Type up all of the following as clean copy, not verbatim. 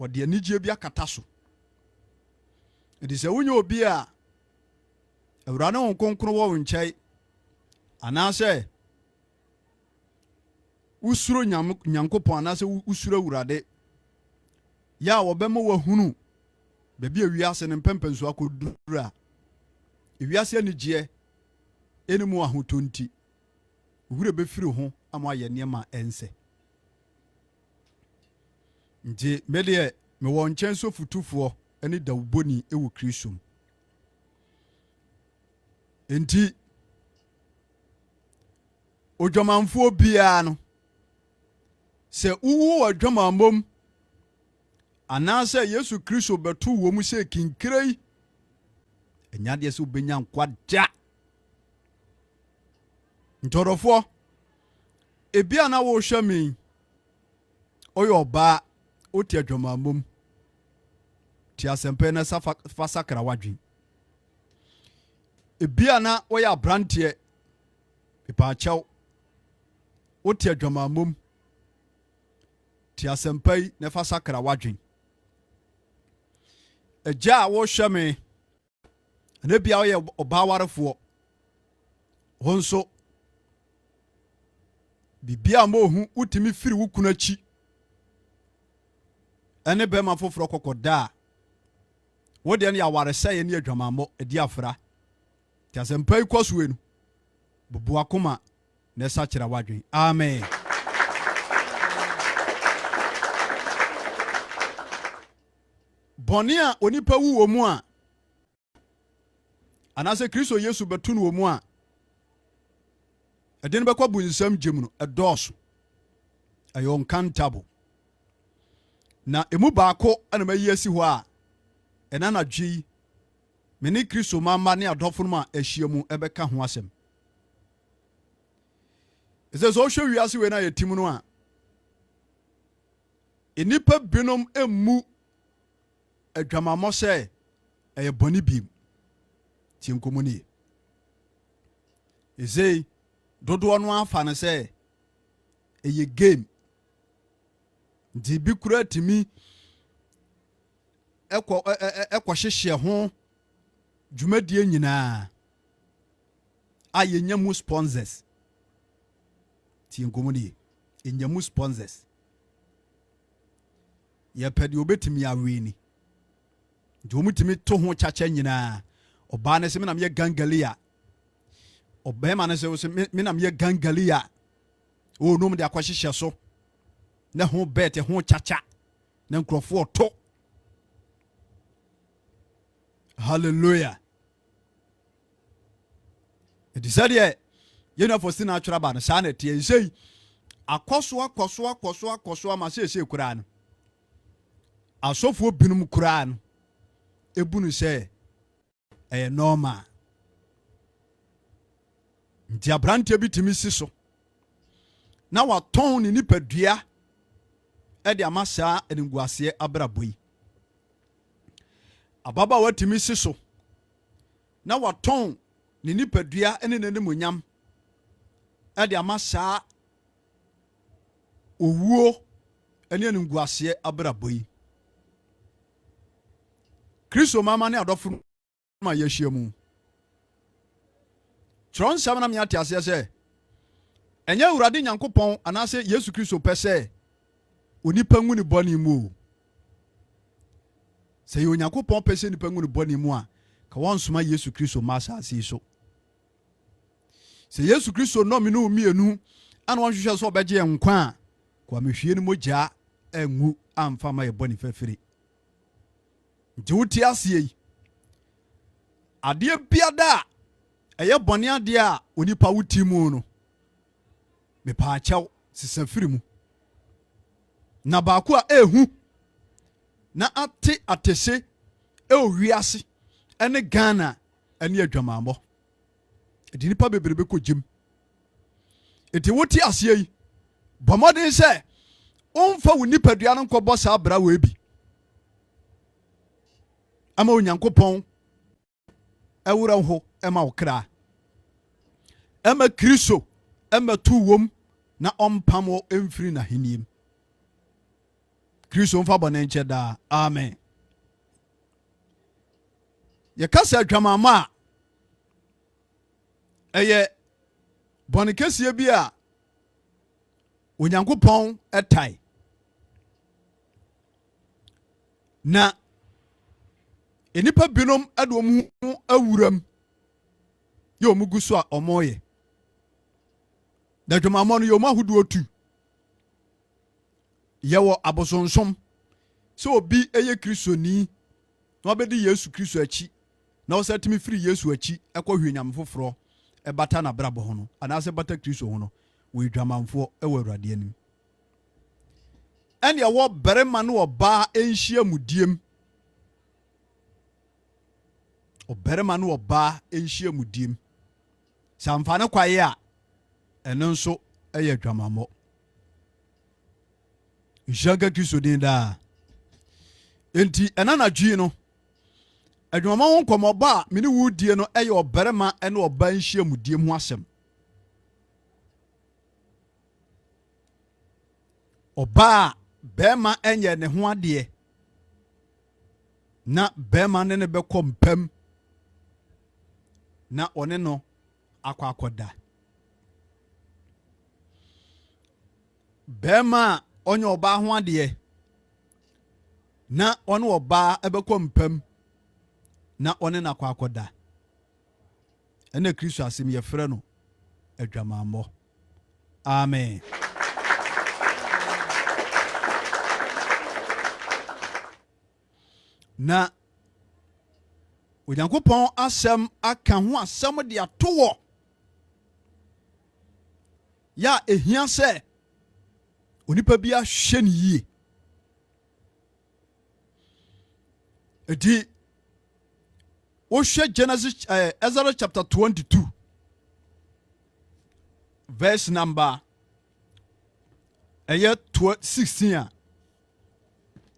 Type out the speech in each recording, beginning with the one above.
wɔde anigye bi akata so ɛdi sɛ wonye obi a awurade wo nkonkron wɔ wo nkyɛn anaasɛ usuro nyankopɔn anaasɛ usuro awurade ya wɔbɛma wahunu baabi a wiase ne mpɛmpɛnso akɔduru a wiase anigyeɛ ɛnimu ahotɔ nti wura bɛfiri ho ama ayɛ nneɛma ɛnsɛ nti medeɛ mewɔ nkyɛn so futufoɔ ɛne dawuboni ɛwɔ Kristo mu nti odwamanfoɔ biara no sɛ uwu wɔ dwamammom anaasɛ Yesu Kristo bɛto wɔ mu sɛ kinkirei ɛnya deɛ sɛ wobɛnya nkwa da ntɔdɔfoɔ ebia na wɔhwɛ me ɔyɛ ɔbaa ɔte adwamammom ti asɛmpɛ na fa sakra wadwen ebia na wɔyɛ abranteɛ ipaakyɛw ɔte adwamammom ti asɛmpɛ yi na fa sakra wadwen agya a wɔhwɛ me na bia ɔyɛ ɔbaa warefoɔ ho nso bibia ma ohu wotumi firi wo kunu akyi ɛne bɛma foforɔ kɔkɔda a wodeɛ no yɛ awaresɛeɛ ne adwamammɔ adi afra nti asɛmpa yi kɔ soe no bubu akoma na ɛsa kyerɛ wadwen amen bɔne a onipa wu wɔ mu a anaasɛ Kristo Yesu bɛto no wɔ mu a ɛde no bɛkɔ bu nsɛm gye mu no ɛdɔɔso ɛyɛ uncountable na emu baako ɛna mayi asi hɔ a ɛna nadwe yi me ne Kristo mama ne adɔfo no a ahyia mu ɛbɛka ho asɛm ɛsɛ sɛ ɔhwɛ wiase wei no a yɛtim no a nnipa binom emmu adwamammɔ sɛ ɛyɛ bɔne biem tie nkɔmmɔ nie ɛsei dodoɔ no afa no sɛ ɛyɛ game nti bi kura timi ɛkɔ hyehyɛ ho dwumadie nyinaa a yɛnya mu sponsors tie nkɔmmɔ nie yɛnya mu sponsors yɛpɛ deɛ obɛtumi awe ni nti wɔmutumi to ho kyakya nyinaa ɔbaa no sɛ menam yɛ gangalia ɔbɛrima no sɛ menam yɛ gangalia ɔnom de akɔhyehyɛ so na ho bet ho kyakya na nkurɔfoɔ to hallelujah ɛdi sɛ deɛ yɛnuafo si na atwerɛ ba no saa na ɛteɛ nsɛi akɔsoa ma sɛ ɛsɛ koraa no asɔfoɔ binom koraa no ɛbu no sɛ ɛyɛ normal nti aberanteɛ bi tumi si so na watɔn ne nipadua ɛde ama saa animguaseɛ abrabɔ yi ababaawa tumi si so na watɔn ne nipadua ɛne n'animonyam ɛde ama saa owuo ɛne animguaseɛ abrabɔ yi Kristo mama ne adɔfo ma yɛhyia mu kyerɛ nsɛm na meate aseɛ sɛ ɛnyɛ Awurade Nyankopɔn anaasɛ Yesu Kristo pɛ sɛ onipa ngu ne bɔne mu o sɛ yɛ Onyankopɔn pɛ sɛ nipa ngu ne bɔne mu a ka wɔnsoma Yesu Kristo ma asase yi so sɛ Yesu Kristo nnɔme no mmienu ana wɔnhwehwɛ sɛ ɔbɛgye yɛn nkwa a kwamehwie no mogyaa angu amfa ma yɛ bɔne fafiri nti wote aseɛ yi adeɛ biada a ɛyɛ bɔne adeɛ a onipa woti mu no mepaakyɛw sesa firi mu na baako a ehu na ate atese ɛwɔ wiase ɛne Ghana ɛne adwamammɔ ɛde nipa bebrebe kɔ gyem ɛti wote aseɛ yi bɔ mmɔden sɛ ɔmfa wo nipadua no nkɔbɔ saa bra wɔ bi ama Onyankopɔn ɛwura ho ɛma wo kra ɛma Kristo ɛma tu wom na ɔmpam wo ɛmfiri n'ahenniam Kristo mfa bɔne nkyɛ daa. Amen. Yɛkasa adwamama a ɛyɛ bɔne kɛseɛ bi a Onyankopɔn ɛtae. Na enipa binom ɛde wɔn ho awuram yɛ wɔn gu so a wɔyɛ. Na adwamama no yɛ wɔn ahodoɔ tu. Yɛwɔ abosonsom sɛ obi ɛyɛ kristoni na ɔbɛdi Yesu Kristo akyi na ɔsɛ tumi firi Yesu akyi ɛkɔ hwie nyame foforɔ ɛbata n'abrabɔ ho no anaasɛ bata Kristo ho no wɔyɛ dwamanfoɔ ɛwɔ Awurade anim. Ɛne ɛwɔ barima ne ɔbaa ɛnhyia mu diem. Ɔbarima ne ɔbaa ɛnhyia mu diem. Sɛ amfa ne kwaeɛ a ɛno nso ɛyɛ dwamammɔ. Nhyia nka Kristo din daa. Enti ɛna n'adwi no adwamama ho nkɔmmɔbɔ a mene wo die no ɛyɛ ɔbarima ne ɔbaa nhyia mu diem ho asɛm. Ɔbaa bɛrima ɛnyɛ ne ho adeɛ na bɛrima ne bɛkɔ mpam na ɔne no akɔda. Bɛrima a ɔnyɛ ɔbaa ho adeɛ na ɔne ɔbaa ɛbɛkɔ mpam na ɔne no akɔda. Ɛna Kristo asɛm yɛfrɛ no adwamammɔ. Amen. Na Onyankopɔn asɛm aka ho asɛm de ato wɔ ya ehia sɛ onipa bi ahwɛ ne yie. Edi wohwɛ Genesis Exodus chapter 22 verse number 16 a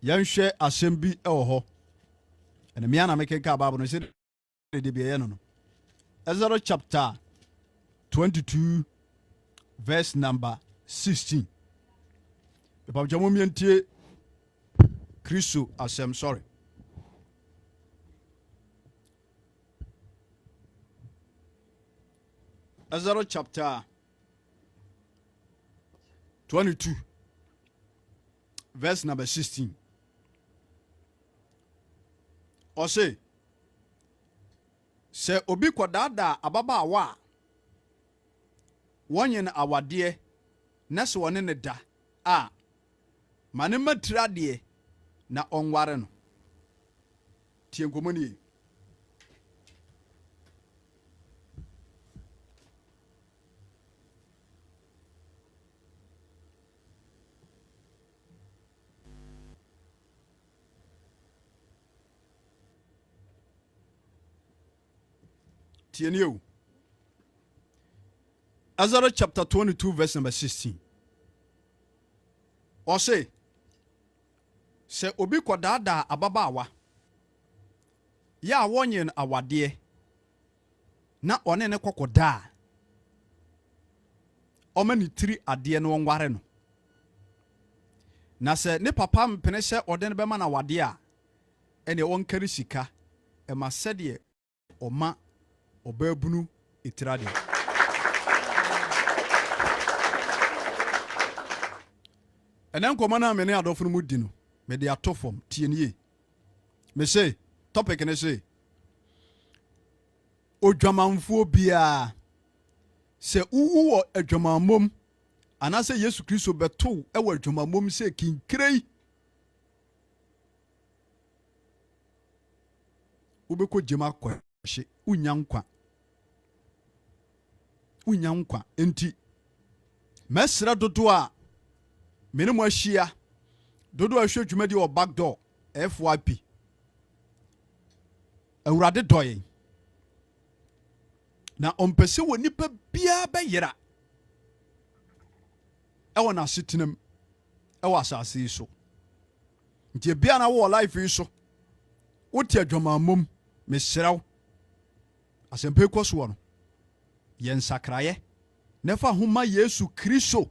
yɛnhwɛ asɛm bi ɛwɔ hɔ. And me ana make ka Bible no say de be no. Exodus chapter 22 verse number 16. Papa jamo mi entie Kristo asɛm sorry. Exodus chapter 22 verse number 16. Ɔse sɛ obi kɔdaadaa ababaawa a wɔnye no awadeɛ na sɛ wɔne ne da a ma ne matiri adeɛ na ɔnware no. Tie nkɔmmɔ nie. Tienio. Exodus chapter 22 verse number 16. Ɔse sɛ obi kɔdaadaa ababaawa ya a wɔnye no awadeɛ na ɔne ne kɔkɔda a ɔma ne tiri adeɛ no ɔnware no. Na sɛ ne papa mpene sɛ ɔde no bɛma no awadeɛ a ɛne ɔnkari sika ɛma sɛdeɛ ɔma ɔbaabunu etirade. Ɛnɛ nkɔmɔ na me ne adɔfo no mu di no me de ato fam tie nie. Me say topic ne say odwamanfo bia sɛ uwu wɔ adwamammom anasɛ Yesu Kristo bɛto ɛwɔ adwamammom sɛ kinkrei wobɛkɔ gyema kɔhye unya nkwa enti mɛsrɛ dodo a mene mo ahyia dodo a hwɛ dwumadi wɔ backdoor FYP Awurade dɔye na ɔmpɛ sɛ wɔ nipa biara bɛyera ɛwɔ n'asetenam ɛwɔ asase yi so. Nti bia na wɔ life yi so wote adwamammom mesrɛw asɛmpa kɔ so no yɛn sakraye nefa homa Yesu Kristo.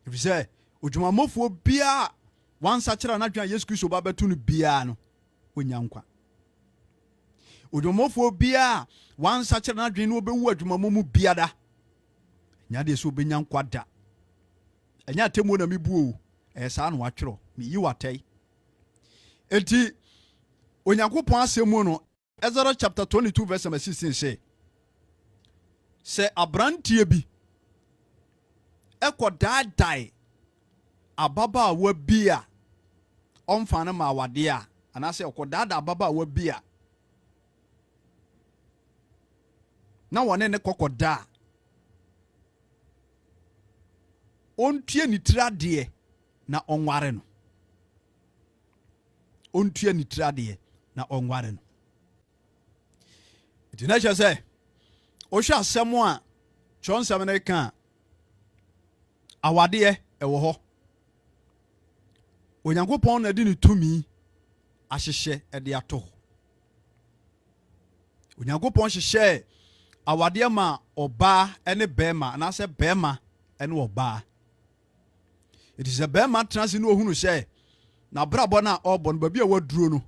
If you say odwumamofo bia wansa kyerɛ na dwan Yesu Kristo ba betu no bia no onya nkwa odwumamofo bia wansa kyerɛ na dwan no obewu adwumamo mu bia da nya de so obenya nkwa da enya temu na mebu o saa no watwerɛ me yi watai enti Onyankopɔn asɛm no Ezra chapter 22 verse 16 say abrantie bi daadai ababaawa bi a ɔmfa no ma awade a anaasɛ ɔkɔdaada ababaawa bi a na wɔne ne kɔkɔda ɔntua ne tiradeɛ na ɔnware no ɔntua ne tiradeɛ na ɔnware no nti na kyerɛ sɛ ɔhwɛ asɛm a kyerɛnsɛm no ka awadeɛ ɛwɔ hɔ Onyankopɔn na de ne tumi ahyehyɛ ɛde ato hɔ Onyankopɔn hyehyɛ awadeɛ ma ɔbaa ɛne bɛrima anaasɛ bɛrima ɛne ɔbaa ɛti sɛ bɛrima tena se ne ohunu sɛ n'abrabɔ no a ɔbɔ no baabi a waduro no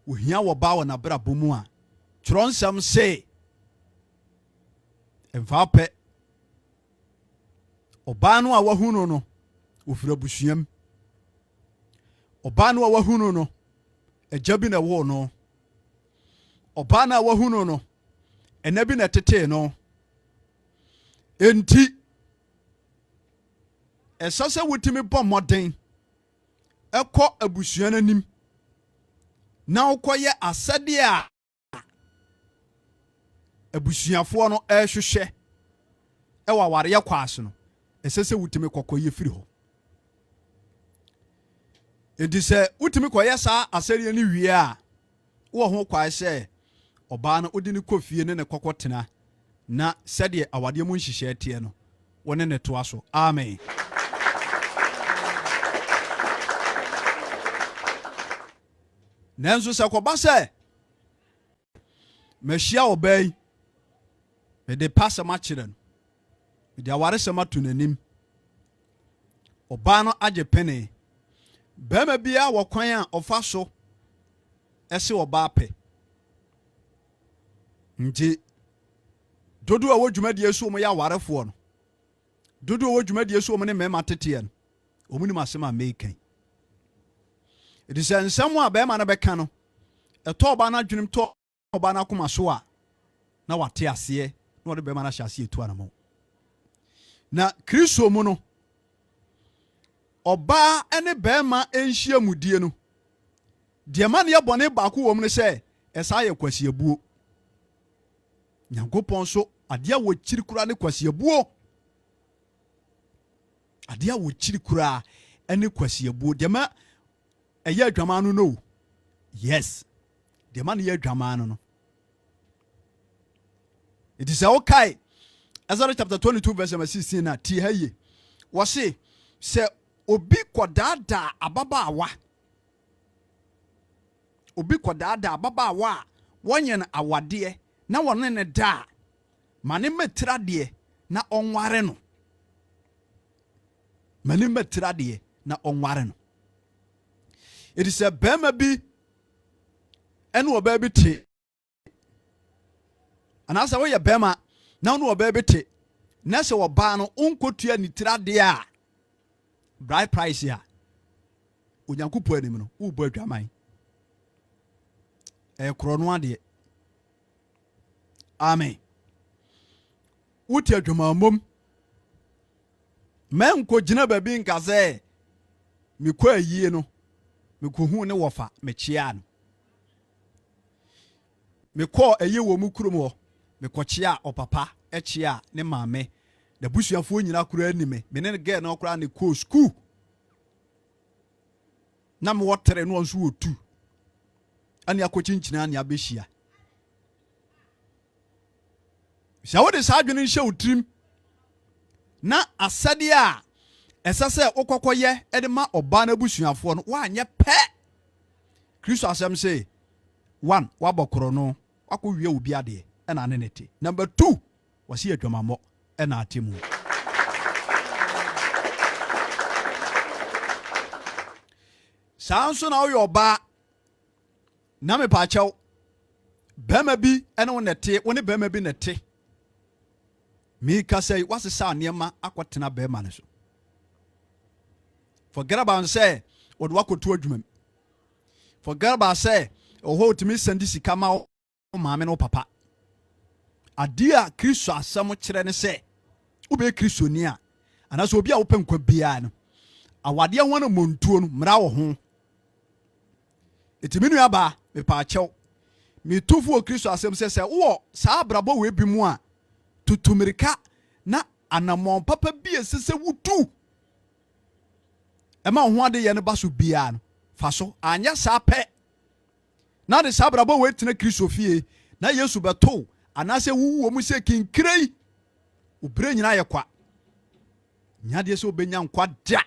ohia wɔbaa wɔ n'abrabɔ mu a kyerɛnsɛm se mfa pɛ ɔbaa no a wahunu no ofiri abusuam ɔbaa no a wahunu no agya bi na ɛwɔ no ɔbaa no a wahunu no ɛna bi na ɛtetee no enti ɛsɛ sɛ wotumi bɔ mmɔden ɛkɔ abusua no anim na wokɔyɛ asɛdeɛ a abusuafoɔ no ɛhwehwɛ ɛwɔ awareɛ kwaase no ɛsɛ sɛ wotumi kɔkɔyɛ firi hɔ enti sɛ wotumi kɔyɛ saa asɛdeɛ no wie a wɔ ho kwae sɛ ɔbaa no wode ne kɔ fie ne ne kɔkɔ tena na sɛdeɛ awadeɛ mu nhyehyɛ teɛ no wɔne ne toa so amen nanso sɛ kɔba sɛ mahyia ɔbaa yi mede pasɛm akyerɛ no mede awaresɛm ato n'anim ɔbaa no agye pene bɛrima biara wɔ kwan a ɔfa so ɛse ɔbaa pɛ nti dodo a wɔ dwumadie so ɔmo yɛ awarefoɔ no dodo a wɔ dwumadie so ɔmo ne mmarima teteɛ no ɔmo nim asɛm a meekan ɛti sɛ nsɛm a bɛrima no bɛka no ɛtɔ ɔbaa no adwenem tɔ ɔbaa no akoma so a na wate aseɛ na wɔde bɛrima no ahyɛ aseɛ tu anamo na Kristo mu no ɔbaa ne bɛrima nhyia mudie no deɛ ma ne yɛ bɔne baako wɔ mu no sɛ ɛsaa yɛ kwasiabuo Nyankopɔn so adeɛ a wɔkyiri koraa ne kwasiabuo adeɛ a wɔkyiri koraa ne kwasiabuo deɛ ma ɛyɛ adwaman no no yes deɛ ma ne yɛ adwaman no it is okay Ezra chapter 22 verse 16 na ti ha ye wɔ se sɛ obi kɔdaadaa ababaawa a wɔnyɛ no awadeɛ na wɔne ne da ma ne mɛtiradeɛ na ɔnware no it is a bɛrima bi ɛne ɔbaa bi te anaasɛ woyɛ bɛrima na wo ne ɔbaa bi te na sɛ ɔbaa no wonkɔtua ne tiradeɛ a bride price a Onyankopɔn anim no wobɔ adwaman korɔ no adeɛ amen wote adwamammom mankɔgyina baabi nka sɛ mekɔ ayie no mekɔhu ne wɔfa mekyea no mekɔ ayie wɔ mu kurom hɔ mekɔkyea ɔpapa ɛkyea ne maame na busuafoɔ nyina koraa anime mene ne gɛ no koraa ne kɔ school na mewɔ tere no nso wɔ tu ane akɔkyinkyina ne abɛhyia sɛ wode saa adwene nhyɛ wo tirim na asɛdeɛ a ɛsɛ sɛ wokɔkɔyɛ ɛde ma ɔbaa no abusuafoɔ no woanyɛ pɛ Kristo asɛm sɛ 1 wabɔ korɔ no wakɔwie wo bi adeɛ ɛna ne ne te number 2 wɔsi adwamammɔ ɛna ate mu Sanso na oyo ba na me pa chaw bema bi ene wonete woni bema bi nete mi ka say wasesa niema akwatena bema ne so forget about say wode wakoto adwumam forget about say oho timi sandi sika ma o maame no papa adia Kristo asem kire ne say ube Kristo ni a anaso obi a wo penkwa bia no awade ho na montuo no mra wo ho etimi nua ba me pa chew me tufu o Kristo asem se wo saa brabo we bi mu a tutumirika na anamon papa bi esese wutu ema ho ade ye ne baso bia no fa so anya saa pe na de saa brabo we tena Kristo fie na Yesu beto anase wuwo mu se kinkrei obre nyina ye kwa nyade se obenya nkwa da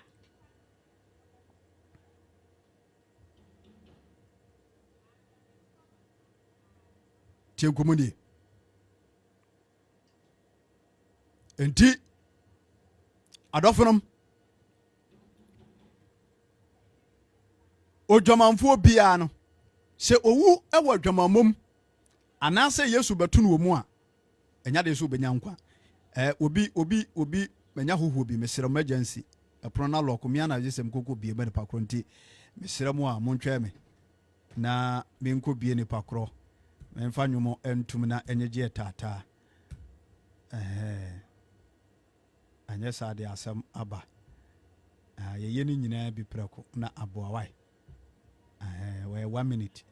tienkomuni enti adofonom odwamanfo bia no se owu ewo adwamamom anase Yesu beto no mu a enya de so obenya nkwa obi menya hoho bi mesere emergency eprono na lock me na jesem kokko bie me pa kronti mesere mu a montwe me na me nko bie ne pa kro memfa nwomo entum na enyeje tata anya sa de asem aba ye ni nyina bi preko na aboawai we 1 minute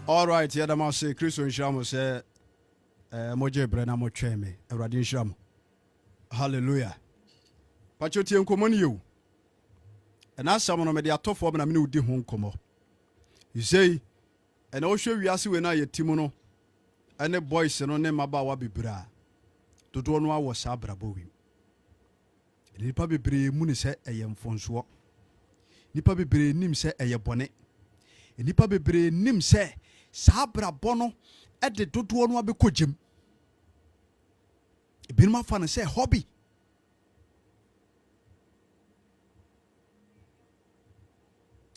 All right, yeah, the say Christian Shamo say moje brena mo tweme Awurade nhiramo. Hallelujah. Pachoti enkomoni you. And asam no me de atofo na me udi ho nkomo. You say and o hwe wiase we na yetimu no ene boys no ne maba wa bibra. Dodo no awo sa brabo wi. Nipa bebre mu ne se eyemfonso. Nipa bebre nim se eyebone. Nipa bebre nim se sabra bono ede dodo no abekogem ebinuma fa no say hobby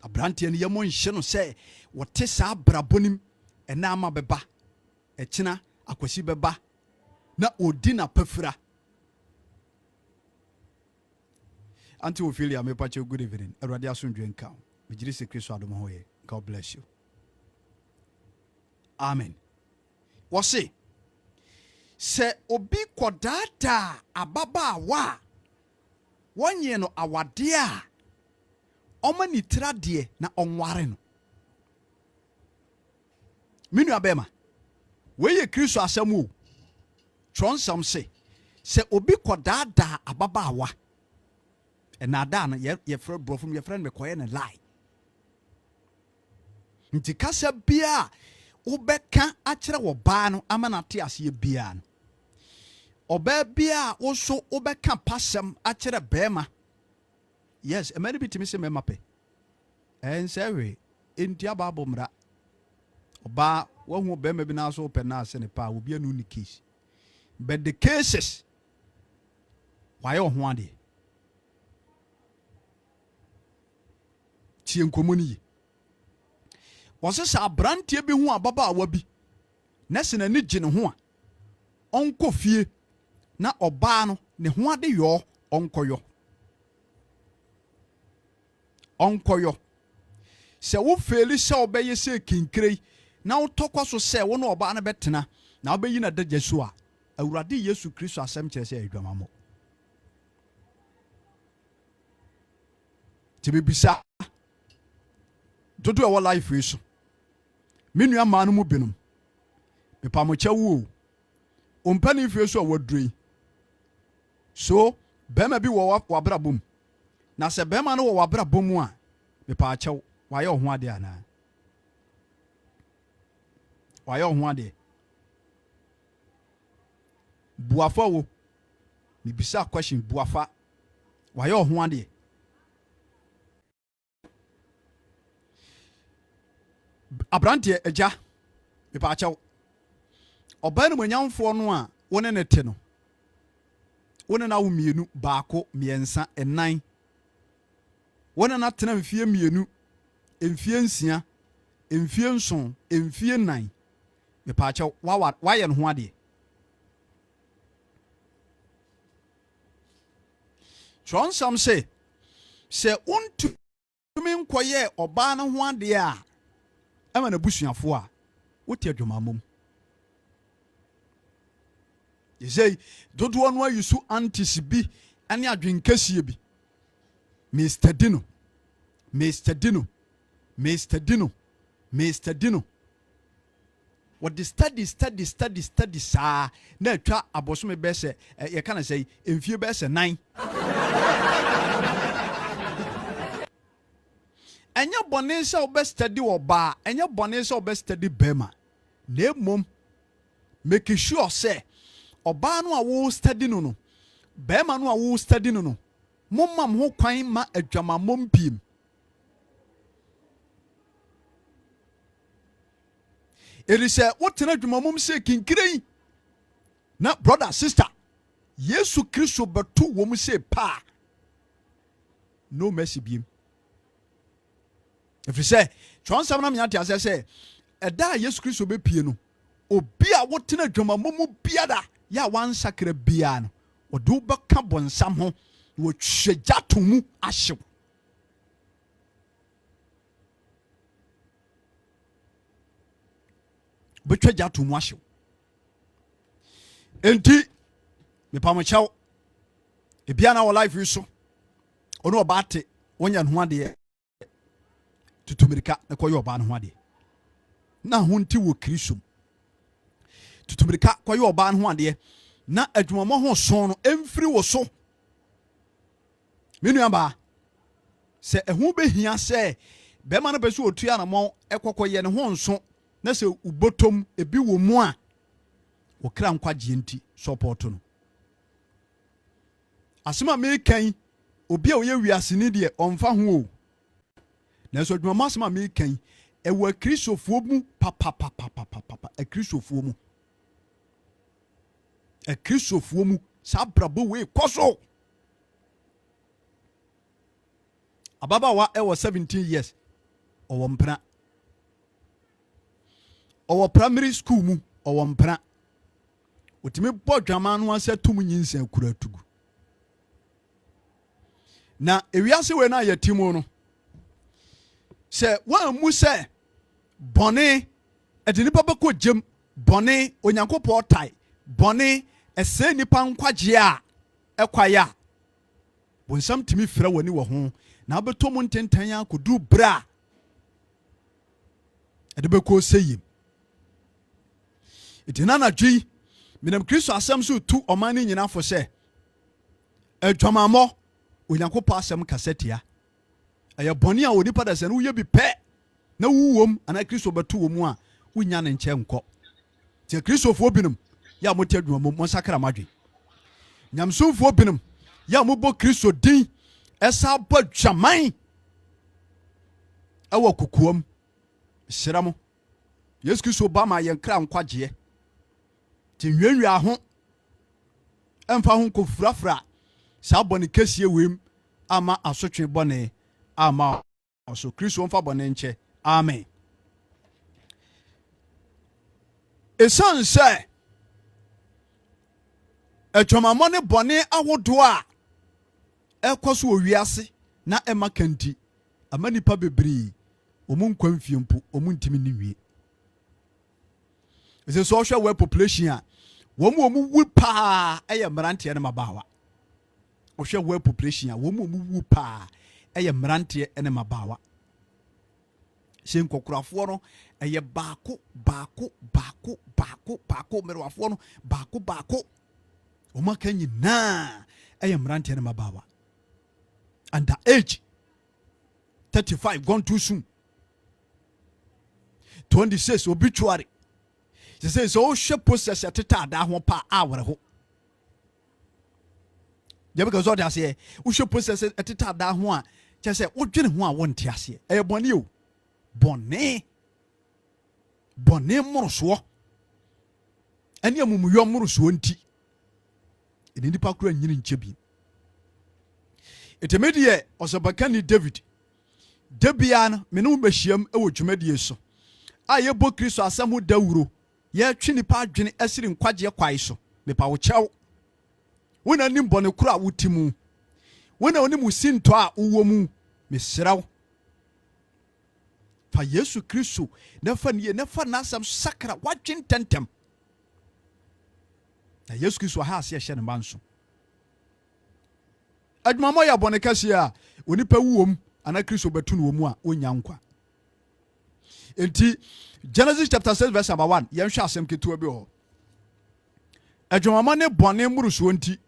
abrante ne yemo nhye no say wote sabra bonim ena ama beba ekina akwasi beba na odi na pafura anti Ophelia me pache good evening Awurade asundwe nka me giri se Kristo adom hoye. God bless you. Amen. Wose se obi kodada ababa wa wonye no awade a omani trade na onware no minu abema weye Kristo asemu tronsam se obi kodada ababa wa enada no ye friend bro from your friend me koye na lie nti kasa bia ubeka akere wo ba no amana te ase bia no Oba bia also obeka pasem akere bema. Yes, a many bit me se memape. En sewe intia Bible mra. Oba wo bema bi na so open na ase ne pa obi anu ni case. But the cases why ho ade. Tie nkomoni. Wose sa brantie bi ho ababa awa bi. Na se na ni gine ho a. Onko fie na oba no ne ho ade yo onkoyo. Onkoyo. Se wo feli se obeye se kinkrei na wo tokwa so se wo no oba na betena na obeyi na daje so a awurade Yesu Kristo asem kire se adwamamo. Tibibisa dodo e wo life yi so. Menu ama no mu binum. Me pa mo chawu o mpani fie so wadrei. So bema bi wo wabra bom. Na se bema no wo wabra bom a me pa chaw waye ho ade ana. Waye ho ade. Buafa wo. Me bisa question buafa. Waye ho ade. Abrante eja me pa chaw. Oba no manyamfo no a wone ne te no. Wone na wo mienu baako miensa enan. Wone na tena mfie mienu emfie nsia emfie nson emfie nan. Me pa chaw wa ye no ho ade. Tronsam se untu mi nkoye oba na ho ade a ama na busuafo a wote adwamamom. You say, don't one way you so antis be any adwin kesi bi. Mr. Dino. Mr. Dino. Mr. Dino. Mr. Dino. What the study sa na twa aboso me be se ye kana say emfie be se 9. Enya bone se obe study oba, enya bone se obe study bema. Na mom make sure say oba no a wo study no no bema no a wo study no no momam ho kwan ma adwamamom piem. Eri se wotena adwamamom se kinkrei na brother sister Yesu Kristo betu wo mu se pa no mercy biem. If you say transam na me ante say eda Yesu Kristo be pie no obi a wotena adwamamom biada ya wan sakra bia no odu beka bonsam ho wo twegya tomu ahyew. Betwegya tomu ahyew. Enti me pa mo chaw e bia na wo life yi so ono obate wonya no ade tutumirika na koyo oba no ade na ho nti wo Kristo tutumirika koyo oba no ade na adwumamo ho so no emfiri wo so. Menu amba se ehu behia se be ma no beso otua na mo ekokoye ne ho nso na se ubotom ebi wo mu a wo kra nkwaje nti support no. Asema me kan obi a oye wiase ni de onfa ho o. Na so adwumamo asema me kan e wa Kristofuo mu papa e Kristofuo mu. E Kristofuo mu sa brabo we koso. Ababa wa e was 17 years owo mpra. Owo primary school mu owo mpra. Otime bodwama no ase tum nyinsa kura tugu. Na ewiase we na yatimo no se wa mu se bone edini papa ko jem bone onyankopɔ tai bone ese nipa nkwaje a ekwaya bonsam timi fra wani wo ho na beto mu ntentan akodu bra edebe ko seyim etina na dwi minam Kristo asem so tu omani nyina fo se adwamamo onyankopɔ asem kasetia aya bone a onipa da se no ye bi pe na wuwom ana Kristo beto wo mu a wunya ne nche nko tie Kristofo binum ya motia adwamamo mo sakra madwe nyamsomfo binom ya mobo Kristo din esa bo dwaman awa kokoam hyira Yesu Kristo ba ma yenkra nkwaje ti nwenwa ho emfa ho kofurafura sa bone kesie wem ama asotwe bone ama so Kristo mfa bone nche amen. Esan se etwamamo ne bone awodo a ekoso owiase na ema kanti amanipa bebree omun kwamfiempo omun ntimi ni wie. Ese social work population a womu wu pa eye mrante ne mabawa. Ohwe work population a womu wu pa eye mrante ne mabawa. Se nkokurafo no eye baako merwafo no baako omaka nyina eye mrante ne mabawa. Under age 35 gone too soon. 26 obituary. She says so she process ateta da ho pa awre ho. Je because all that say wo she process ateta da ho a che say wo dwene ho a wo nte ase. E bone o. Bone moroso. Ene amumuyo moroso nti. Ene nipa kura nyini nche bi. Etemedie osabakani David. Debian menu behiem e wo dwumadie so. Aye bo Kristo asemu dawuro. Ye twi nipa adwene asiri nkwaje kwai so. Mepa wo chew. Wona nim bone kura wutimu. Wona onim sinto a uwo mu. Mesraw. Fa Yesu Kristo nefa nasam sakra wadwen tentem. Na Yesu Kristo ha ase hye ne manso. Adwamamo ya bone kase a onipa wuwom ana Kristo betu no mu a onya nkwa. Enti Genesis chapter 6 verse number 1 yenhwe asem ketua bi ho. Adwamamo ne bone muruso nti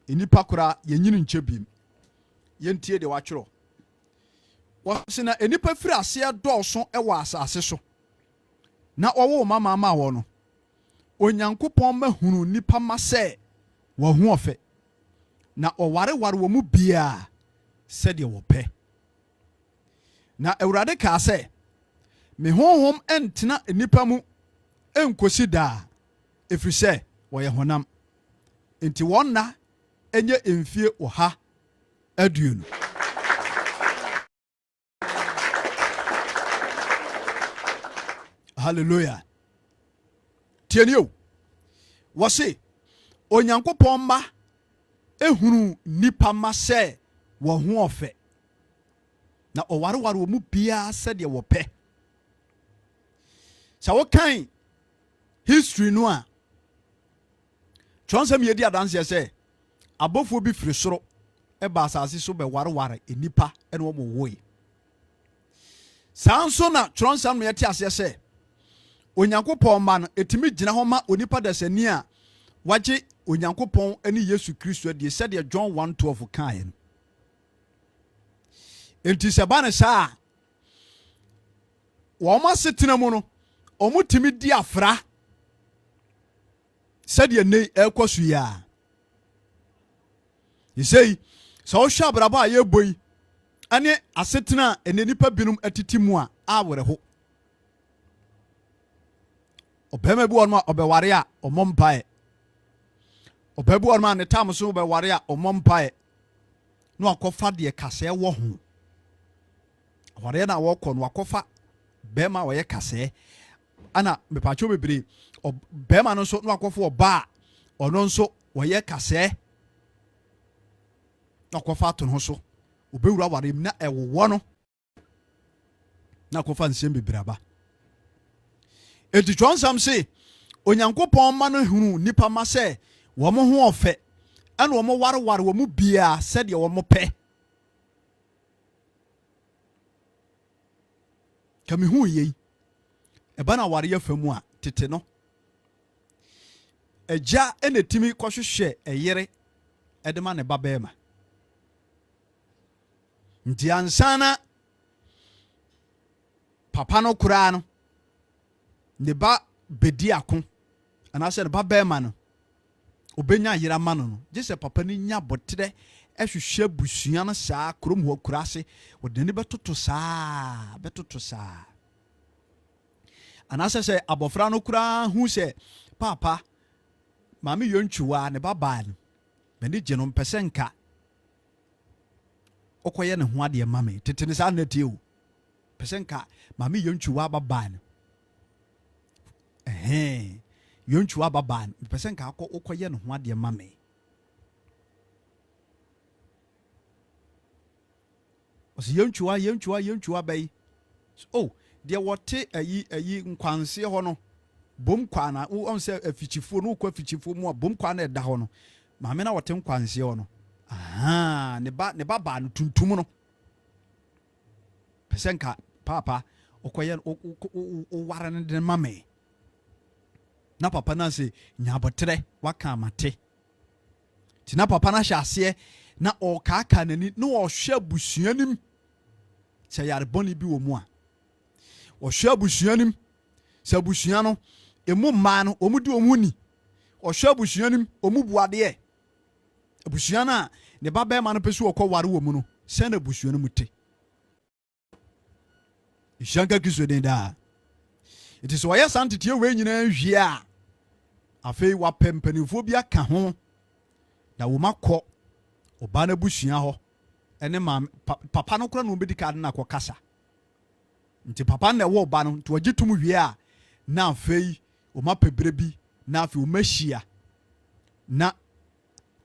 enipa kora yenyini nche bim. Yentie de watwero. Wasina enipa firi ase adɔɔso ɛwɔ asase so. Na ɔwɔ mama wɔ no. Onyankopɔn mahunu nipa masɛ wɔ ho ɔfɛ. Na ɔware wɔ mu bia sɛdeɛ wɔpɛ. Na Awurade ka sɛ me honhom entena enipa mu enkosi daa efiri sɛ wɔyɛ honam. Enti wɔn na enye emfie ɔha aduonu. Hallelujah. Tienio. Wase Onyankopɔn ma ehunu nipa ma sɛ wo ho ɔfɛ. Na ɔwareware wo mu bia sɛ de wo pɛ. Sa wo kan history no a Twonsam yedi adanse sɛ abofo bi firi soro ɛba asase so be wareware enipa ɛne wo mo woe. Sanso na Twonsam no yɛte ase sɛ Onyankopɔn ma no etimi gyina ho ma onipa dasani a wagye Onyankopɔn ani Yesu Kristo adie sɛdeɛ John 1:12 kae no. Enti sɛ ba ne saa wɔn asetena mu no ɔmo timi di afra sɛdeɛ nei ɛkɔ so ya. Yisei sɛ ɔhwɛ abrabɔ a yɛbɔ yi ane asetena ene nipa binum atiti mu a awere ho. Obema bi wonma obeware a omompae. Oba bi wonma ne tam so obeware a omompae. No akofa de kase wo ho. Ware na wo kɔ no akofa bema wo ye kase. Ana mepacho bebre bema no so no akofa oba ono nso wo ye kase. No akofa to no so. Obewura ware na ɛwowɔ no. Na akofa nsɛm bebre aba. Eti Twonsam se Onyankopɔn ma no hunu nipa ma sɛ wo mo ho ɔfɛ ɛna wo mo wareware wo mu bia sɛdeɛ wo mo pɛ. Kami hu yei ɛba na ware yafa mu a tete no agya ɛna timi kɔhwehwɛ ɛyere ɛde ma ne ba bɛɛma. Nti ansana papa no koraa no ne ba bedi ako anase ne ba bɛɛma no obenya yera ma no gye papa ni nya botere ehwehwe busua no saa krom ho kurase wode ne betoto saa anase se abofra no kura hu se papa mami yontwuwa ne baba no beni gye no mpese nka okoye ne ho ade mame tete ne saa na tie o pese nka mami yontwuwa baba no yontwuwa baba no pese nka okoye ne ho ade mame osi yontwuwa bai oh de wote ayi nkwanse ho no bom kwana o se afichifo no kwa afichifo mu bom kwana da ho no maame na wote nkwanse ho no ne baba no tuntum no pesenka papa okoye o ware ne de mame na papa na se nyabotre waka amate ti na papa na hyase na o kaka nani na o hwe abusuanim se yare boni bi wo mu a o hwe abusuanim se abusua no emu ma no omudi omuni o hwe abusuanim omu buade abusua na ne baba ma no pesu okọ ware wo mu no se na abusua no mute ishanka kiso den da it is why santete we nyina hwie a afei wa pempanifo bi aka ho da wo makọ oba na busua ho ene ma papa no kura no obedika na akọ nti papa na wo oba no to agitum wie a na afei o mapebre bi na afei o mahia na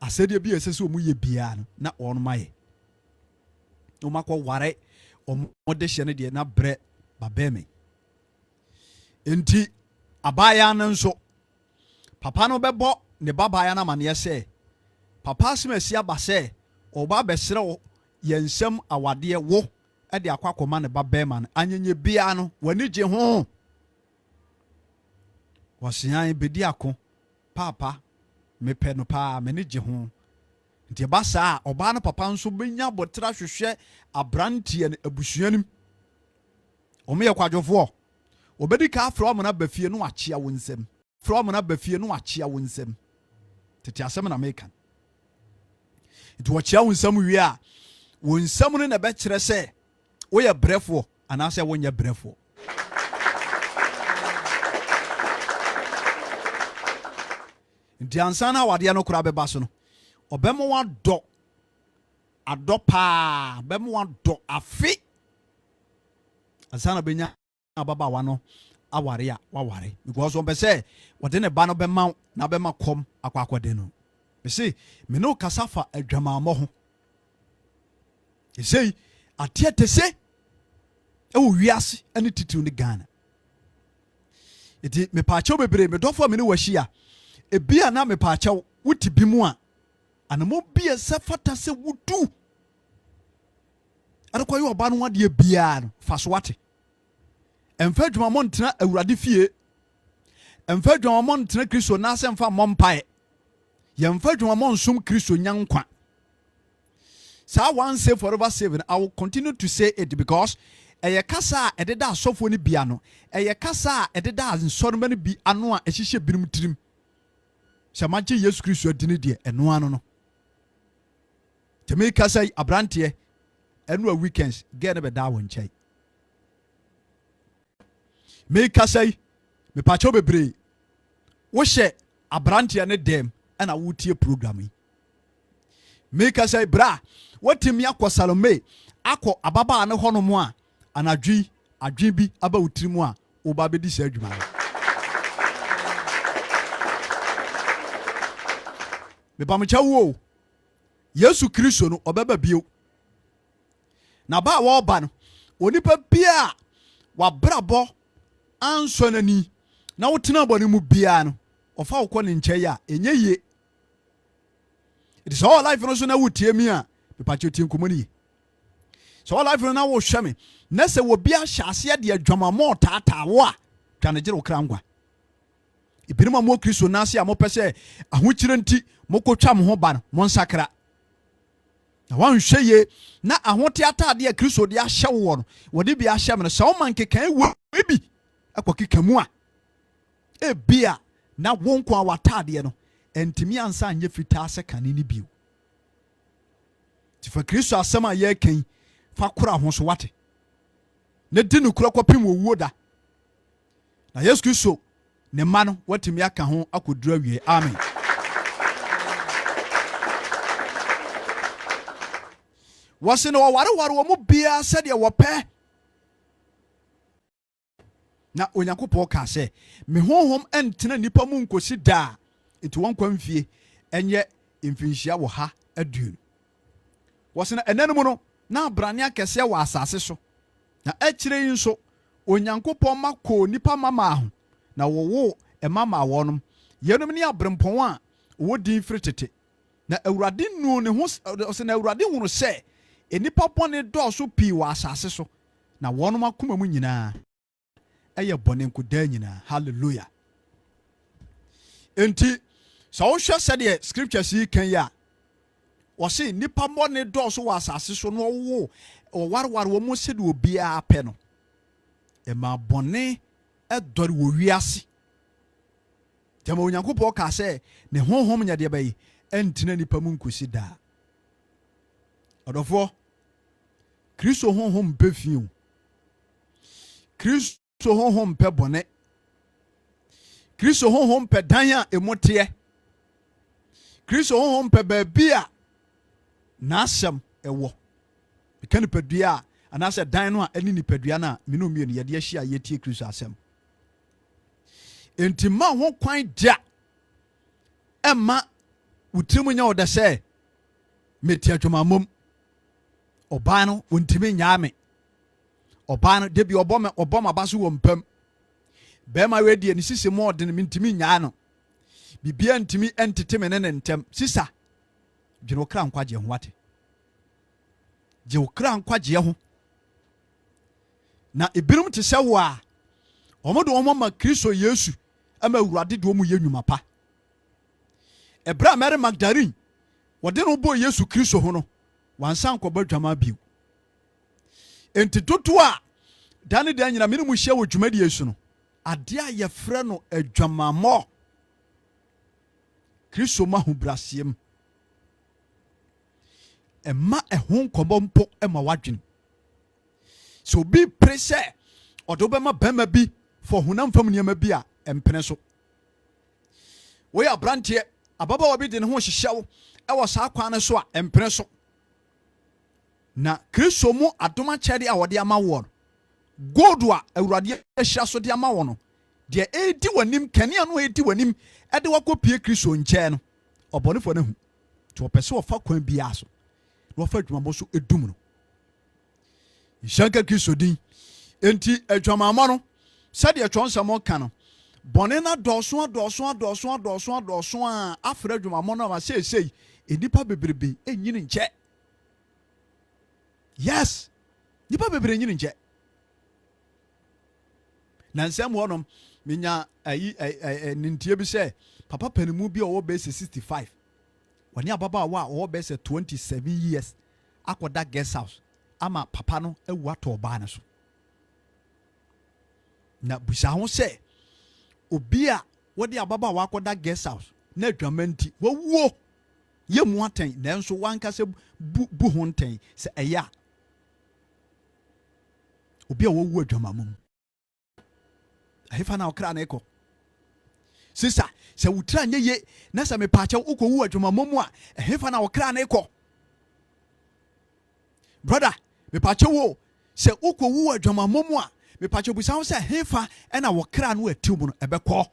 asede bi esese o mu ye bia no na ono maye o makọ ware o mode hye ne de na bre babeme enti abaya no nso papa no bebo ne babaya na mane se papa asmasi abase oba besere wo yensem awade wo e de akwakoma ne babema no anyenye bia no wani gye ho wasian bedi ako papa mepe no pa mani gye ho nti basa oba no papa nso benya botra hwehwe abrantie ne abusuanim omoye kwadwofo obedi ka afro mo na bafie no achia wo nsem fro mo na bafie no achia wo nsem tete asem na meka nti wo chia wo nsem wie a wo nsem no na be kire se wo ye brefo anase wo nya brefo nti ansana wade no kura beba so no obemo wa do adopa bemo wa do afi ansana benya ababa wa no aware a waware because on be say wade ne ba no bema na bema kom akwakode no be say me no kasafa adwamamo ho e say atietese e wo wiase ane titiw ne Ghana eti me pa chaw bebre me dofo me ne wahia ebia na me pa chaw wuti bi mu a anamo bia se fata se wudu arekwa yo oba no wade bia no faso wate emfa dwuma mo ntena awurade fie emfa dwuma mo ntena Kristo na se mfa mo mpae yemfa dwuma mo nsum Kristo nyankwa sa one say forever saving. I will continue to say it because eye kasa ededa asofo ni bia no eye kasa ededa nsoroma ni bi ano a ehihye birim tirim samaje Yesu Kristo adini de eno ano no temi kasa abrante eno a weekends get ne be da won chai me kasa me pacho bebre wo hye abrante ne dem ana wotie program yi me kasa bra watimi akọ Salome akọ ababa ne hono mu a anadwi adwen bi aba wutirimu a oba bedi sa adwuma me pamcha wo Yesu Kristo no obeba bio na ba wo ba no onipa bia wa brabo anso nani na wotena bone mu bia no ofa wo ne nche ya enye ye it is all life no so na wotie mi a me pacho tie nkomoni so all life no na wo hweme na se wo bia hyase de adwamamo tata wo a twane gire wo krangwa ibirima mo Kristo na se a mo pese ahokyire nti mo kotwa mo ho ba no mo nsakra na wan hweye na ahote atade a Kristo de ahye wo no wo de bia ahye me no se wo man kekan wo bi akokeka mu a e bia na wo nko a watade no entimi ansa anye fitaa se kane ni bio ti fa Kristo asɛm a yɛ kan fa kora ho so wate ne di no kura kɔpem owuo da na Yesu Kristo ne ma no watimi aka ho akodura wie amen. Wɔse no wɔwareware wɔ mu biara sɛdeɛ wɔpɛ na Onyankopɔn ka sɛ me honhom ɛntena nipa mu nkosi daa nti wɔn kwa mfie ɛnyɛ mfinhyia wɔ ha aduonu. Wɔse no ɛnɛ no mu no na abrane akɛseɛ wɔ asase so na akyire yi nso Onyankopɔn ma kɔ nipa mama ho na wɔwo ɛmama wɔnom yɛnom ne abrempɔn a wɔwɔ din firi tete na Awurade nu ne ho ɔse na Awurade hunu sɛ enipa bɔne dɔɔso pii wɔ asase so na wɔnom akoma mu nyinaa ɛyɛ bɔne nkodaa nyinaa. Hallelujah. Enti sɛ wohwɛ sɛdeɛ scriptures yi kan yi a wɔse nipa bɔne dɔɔso wɔ asase so na ɔwareware wɔ mu sɛdeɛ obiara pɛ no ɛma bɔne ɛdɔre wɔ wiase. Tɛma Onyankopɔn ka sɛ ne honhom nyɛ deɛ bɛyi ɛntena nipa mu nkosi daa. Ɔdɔfoɔ Kristo honhom mpɛ fi o. Kristo honhom mpɛ bɔne. Kristo honhom mpɛ dan a emu teɛ. Kristo honhom mpɛ baabi a n'asɛm ɛwɔ. Meka nipadua a anaasɛ dan no a ɛne nipadua no a menu mmienu yɛde ahyia yɛtie Kristo asɛm. Enti ma ho kwan da ɛma wotirimu nya wɔda sɛ metia adwumammom ɔbaa no wɔntimi nyaa me. Ɔbaa no debi ɔbɔ ma ba so wɔ mpam. Bɛrima wedie ne sisi mu ɔde no mentimi nyaa no. Bibia ntimi ɛntete me ne ne ntɛm. Sisa dwene wo kra nkwagye ho wate. Gye wo kra nkwagye ho. Na ebinom te sɛ wo a ɔmo de ɔmo ma Kristo Yesu ama Awurade de ɔmo yɛ nnwuma pa. Ɛbra Mary Magdalene wɔde no bɔ Yesu Kristo ho no wansan kɔbɔ dwama bio. Enti toto a dane dan nyina mene mu hyia wɔ dwumadi Yesu no ade a yɛfrɛ no adwamammɔ. Kristo ma ho brasiem ɛma ɛho nkɔmmɔ mpo ɛma wadwene. So obi pere sɛ ɔde wobɛma bɛma bi fɔ honam fam nneɛma bi a ɛmpene so. Woyɛ abranteɛ ababaawa bi de ne ho hyehyɛ wo ɛwɔ saa kwan no so a ɛmpene so. Na Kristo mu adom akyɛde a wɔde ama wɔ no gold a Awurade ahyira so de ama wɔ no deɛ ɛdi w'anim kanea no ɛdi w'anim ɛde wakɔ pie Kristo nkyɛn no ɔbɔnefoɔ no hu nti wɔpɛ sɛ wɔfa kwan biara so na wɔfa adwumammɔ so ɛdum no. Nhyɛnka Kristo din. Enti adwamammɔ no sɛdeɛ Twɔnsɛm ka no bɔne no adɔɔso a afrɛ adwumammɔ no ama seesei nnipa bebrebe ɛnyini nkyɛ. Yes, nipa bebree nyini nkyɛ. Na nsɛm hɔ nom menya nintie bi sɛ papa panimu bi a ɔwɔ bɛsɛ 65 wɔne ababaawa a ɔwɔ bɛsɛ 27 years akɔda guest house ama papa no awu atɔ ɔbaa no so. Na busa ho sɛ obi a wɔde ababaawa akɔda guest house na adwama nti wɔwuo yɛ mu atɛn nanso wankasɛ bu ho ntɛn sɛ ɛyɛ a obi a wɔwu adwamammom ahefa na ɔkra na ɛkɔ. Sisa sɛ wotra nyɛ ye na sɛ mepaakyɛw wokɔwu adwamammom a ahefa na ɔkra na ɛkɔ. Brother mepaakyɛw wo sɛ wokɔwu adwamammom a mepaakyɛw busa ho sɛ ahefa ɛna wɔkra no atiw mu no ɛbɛkɔ.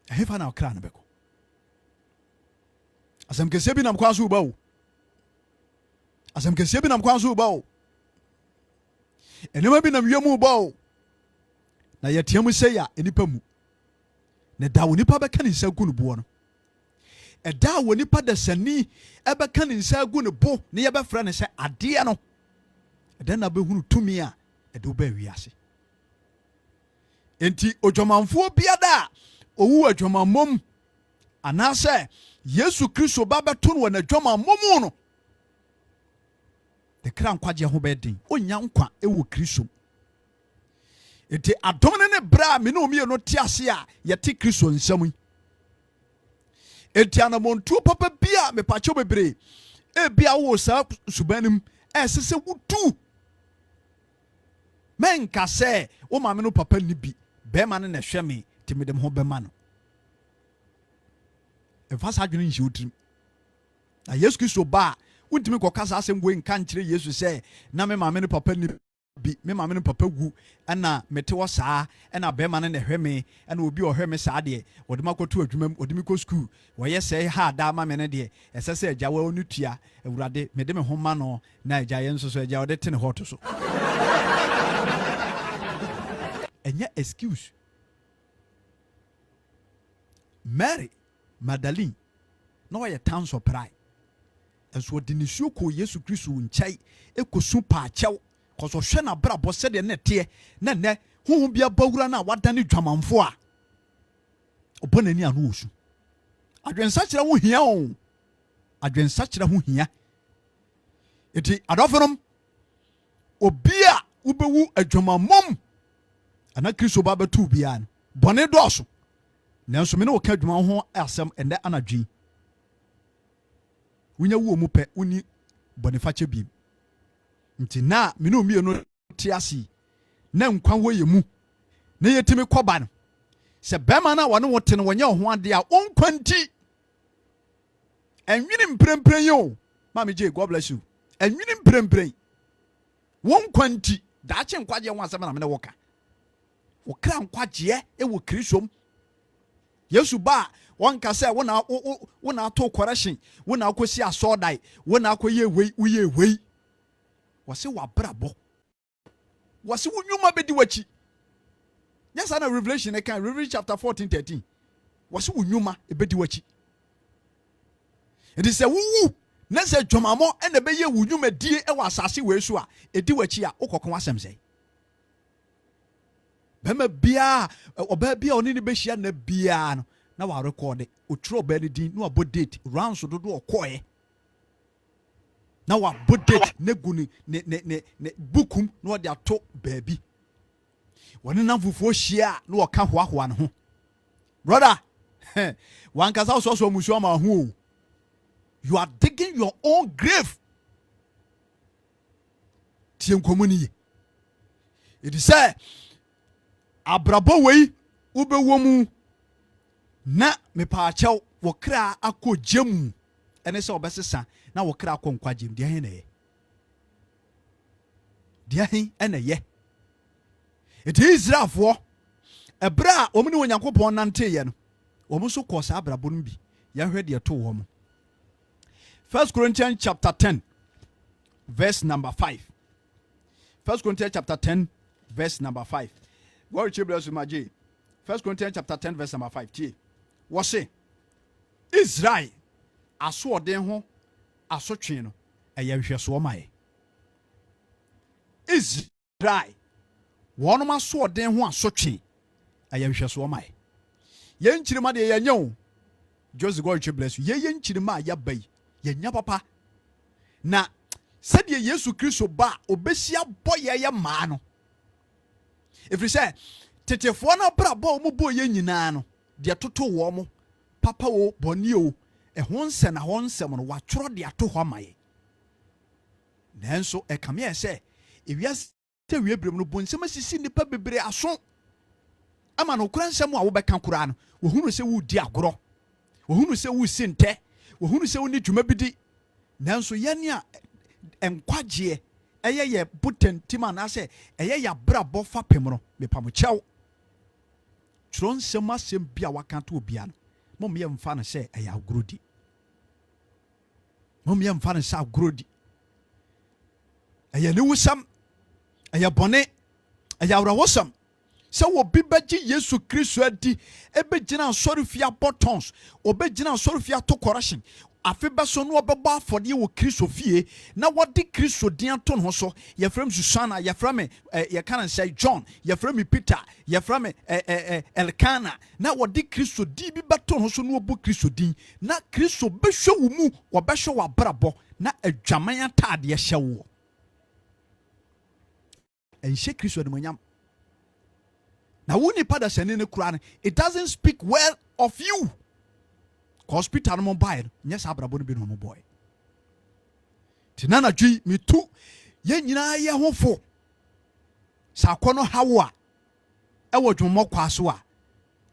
Ahefa na ɔkra no bɛkɔ. Asɛm kɛseɛ bi nam kwan so woba wo. Asɛm kɛseɛ bi nam kwan so woba wo. Ɛnɛma bi nam wiem woba wo. Na yɛteɛ mu sɛ ya enipa mu. Na da wo nipa bɛka ne nsa gu no boɔ no. Ɛda a wo nipa da sani ɛbɛka ne nsa gu ne bo ne yɛbɛfrɛ ne sɛ adeɛ no. Ɛda na bɛhunu tumi a ɛde wo baa wiase. Enti odwamanfoɔ biada a owu adwamammom anaasɛ Yesu Kristo ba bɛto no wɔ n'adwamammom no de kra nkwagye ho bɛden onya nkwa ɛwɔ Kristo. enti adom ne bra me no mi no te ase a yete Kristo nsam yi enti anamontuo papa bia me pacho bebre e bia wo sa subanim esese wutu menka se wo maame no papa ni bi be ma ne na hwe me timidem ho be ma no efa sa adwene nhi wotrim na Yesu Kristo ba wuntimi kokasa asem go nka nkire Yesu se na me maame no papa ni bi me maame no papa gu na mete wo saa na be ma ne na hwe me na obi o hwe me saa de wode makoto adwumam wode mi ko school wo ye se ha da ma me ne de esese agya wa onu tua awurade me de me ho ma no na agya ye nso so agya wode te ne hot so enya excuse. Mary Magdalene no ye towns of pride enso de nisuo ko Yesu Kristo nchai ekosu pa achew koso hwe na bra bo se de nete na ne huhu bia bawura na wadane dwamanfo a obonani anu osu adwensa kire ho hia o adwensa kire ho hia eti adofonom obia ubewu adwamamom ana Kristo ba betu bia no bone doso nanso me ne wo ka adwuma ho asem ende anadwi wunya wo mu pe uni boniface bi nti na me no mie no tiasi na nkwa wo ye mu na yetimi koba no se bema na wone wote no wonya ho ade a onkwanti enwini mprempren yo mama je God bless you enwini mprempren wonkwanti da che nkwaje ho asem na me ne woka wo kra nkwaje e wo Kristo Yesu ba wanka se wona ato correction wona akosi asodai wona akoye wei uye wei wase wabrabo wase wunwuma bedi wachi yes na Revelation e kan Revelation chapter 14:13 wase wunwuma e bedi wachi it is a wuwu na se dwomamo e na beye wunwuma die e wa asase we so a edi wachi a ukokon asem sei bema bia oba bia oni ne behia na bia no na wa record otro ba ni din no abo date rounds dodo okoye na wa bo date ne guni ne bukum no de ato baabi woni na fufuo hia na oka hoahoa ne ho brother wan kasa so musu ma ho you are digging your own grave tien komuni it is say abrabo wei ubewo mu na mepaachew wo kra akọ jemu ene se obesesa na wo kra akọ nkwa jem de hen ne de hen ene ye it is Israelfo ebra omni onyankopon nante ye no omo so kọ sa abrabo no bi ya hwe de to wo mo 1 Corinthians chapter 10 verse number 5 1 Corinthians chapter 10 verse number 5 God bless you, my J. 1 Corinthians chapter 10 verse number 5. T. What say? Israel aso den ho aso twen no eye hweso mai. Israel wono aso den ho aso twen eye hweso mai. Ye nchirima de ye nya o. Joseph God bless you. Ye nchirima ya bai. Ye nya papa. Na said Yesu Kristo ba obesia boye ye ma no. If you say tetefo na brabo mu boye nyina no de toto wo mo papa wo boni o e ho nse na ho nsem no wa tworo de ato ho maye nanso e kame e se e wias te wiebrem no bonsem asisi nipa bebre aso ama no kura nsem a wo beka kura no wo hunu se wo di agoro wo hunu se wo sinte wo hunu se wo ni dwuma bidi nanso yane a enkwaje ye butentima na se ya brabo fa pemro me pamochew tron sema sem bia wakanto obia no mom ye mfa no se ya agrodi mom ye mfa no se agrodi ne wusam bone awrawosam se wo bibaji Yesu Kristo adi ebegina sorofia buttons obegina sorofia to correction afeba so no obeba afode wo Kristo fie na wodi Kristo din to no so ye frem Susana ye frem ye kan say John ye frem Peter ye frem Elkana na wodi Kristo di bi beto no so no obu Kristo din na Kristo behwe wo mu wo behwe wa brabo na adwaman atade ye hye wo enhye Kristo de monyam na wo nipa da sene ne kura it doesn't speak well of you. Cause Peter no buy nyɛ saa abrabɔ no bi no mo boy. Tinana dwi me tu ye nyina ye hofo. Sa kono hawa e wo dwommo kwa so a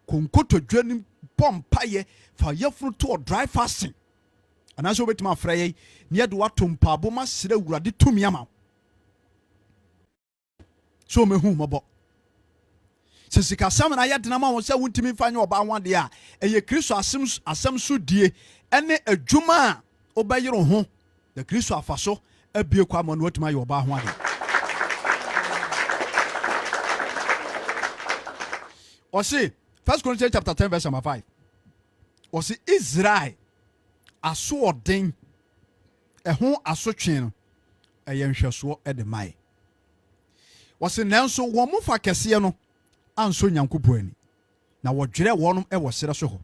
konkoto dwanim pompa ye fa yefunu to dry fasting. Anaso betima afra ye ne de wato mpabo ma sere awurade tumi ama. So mehu mabo. Se sika sam na ye dena ma wo se wontimi fa nye oba ho de a eye Kristo asem so die ene adwuma a obayero ho the Kristo afaso abie kwa ma no watuma ye oba ho ade. O see 1 Corinthians chapter 10 verse number 5. O see Israel aso orden ho asotwe no eye nhweso e de mai. O see nanso wo mo fa kese no anso nyankopɔ ani na wɔdwere wɔnom wɔ sere so hɔ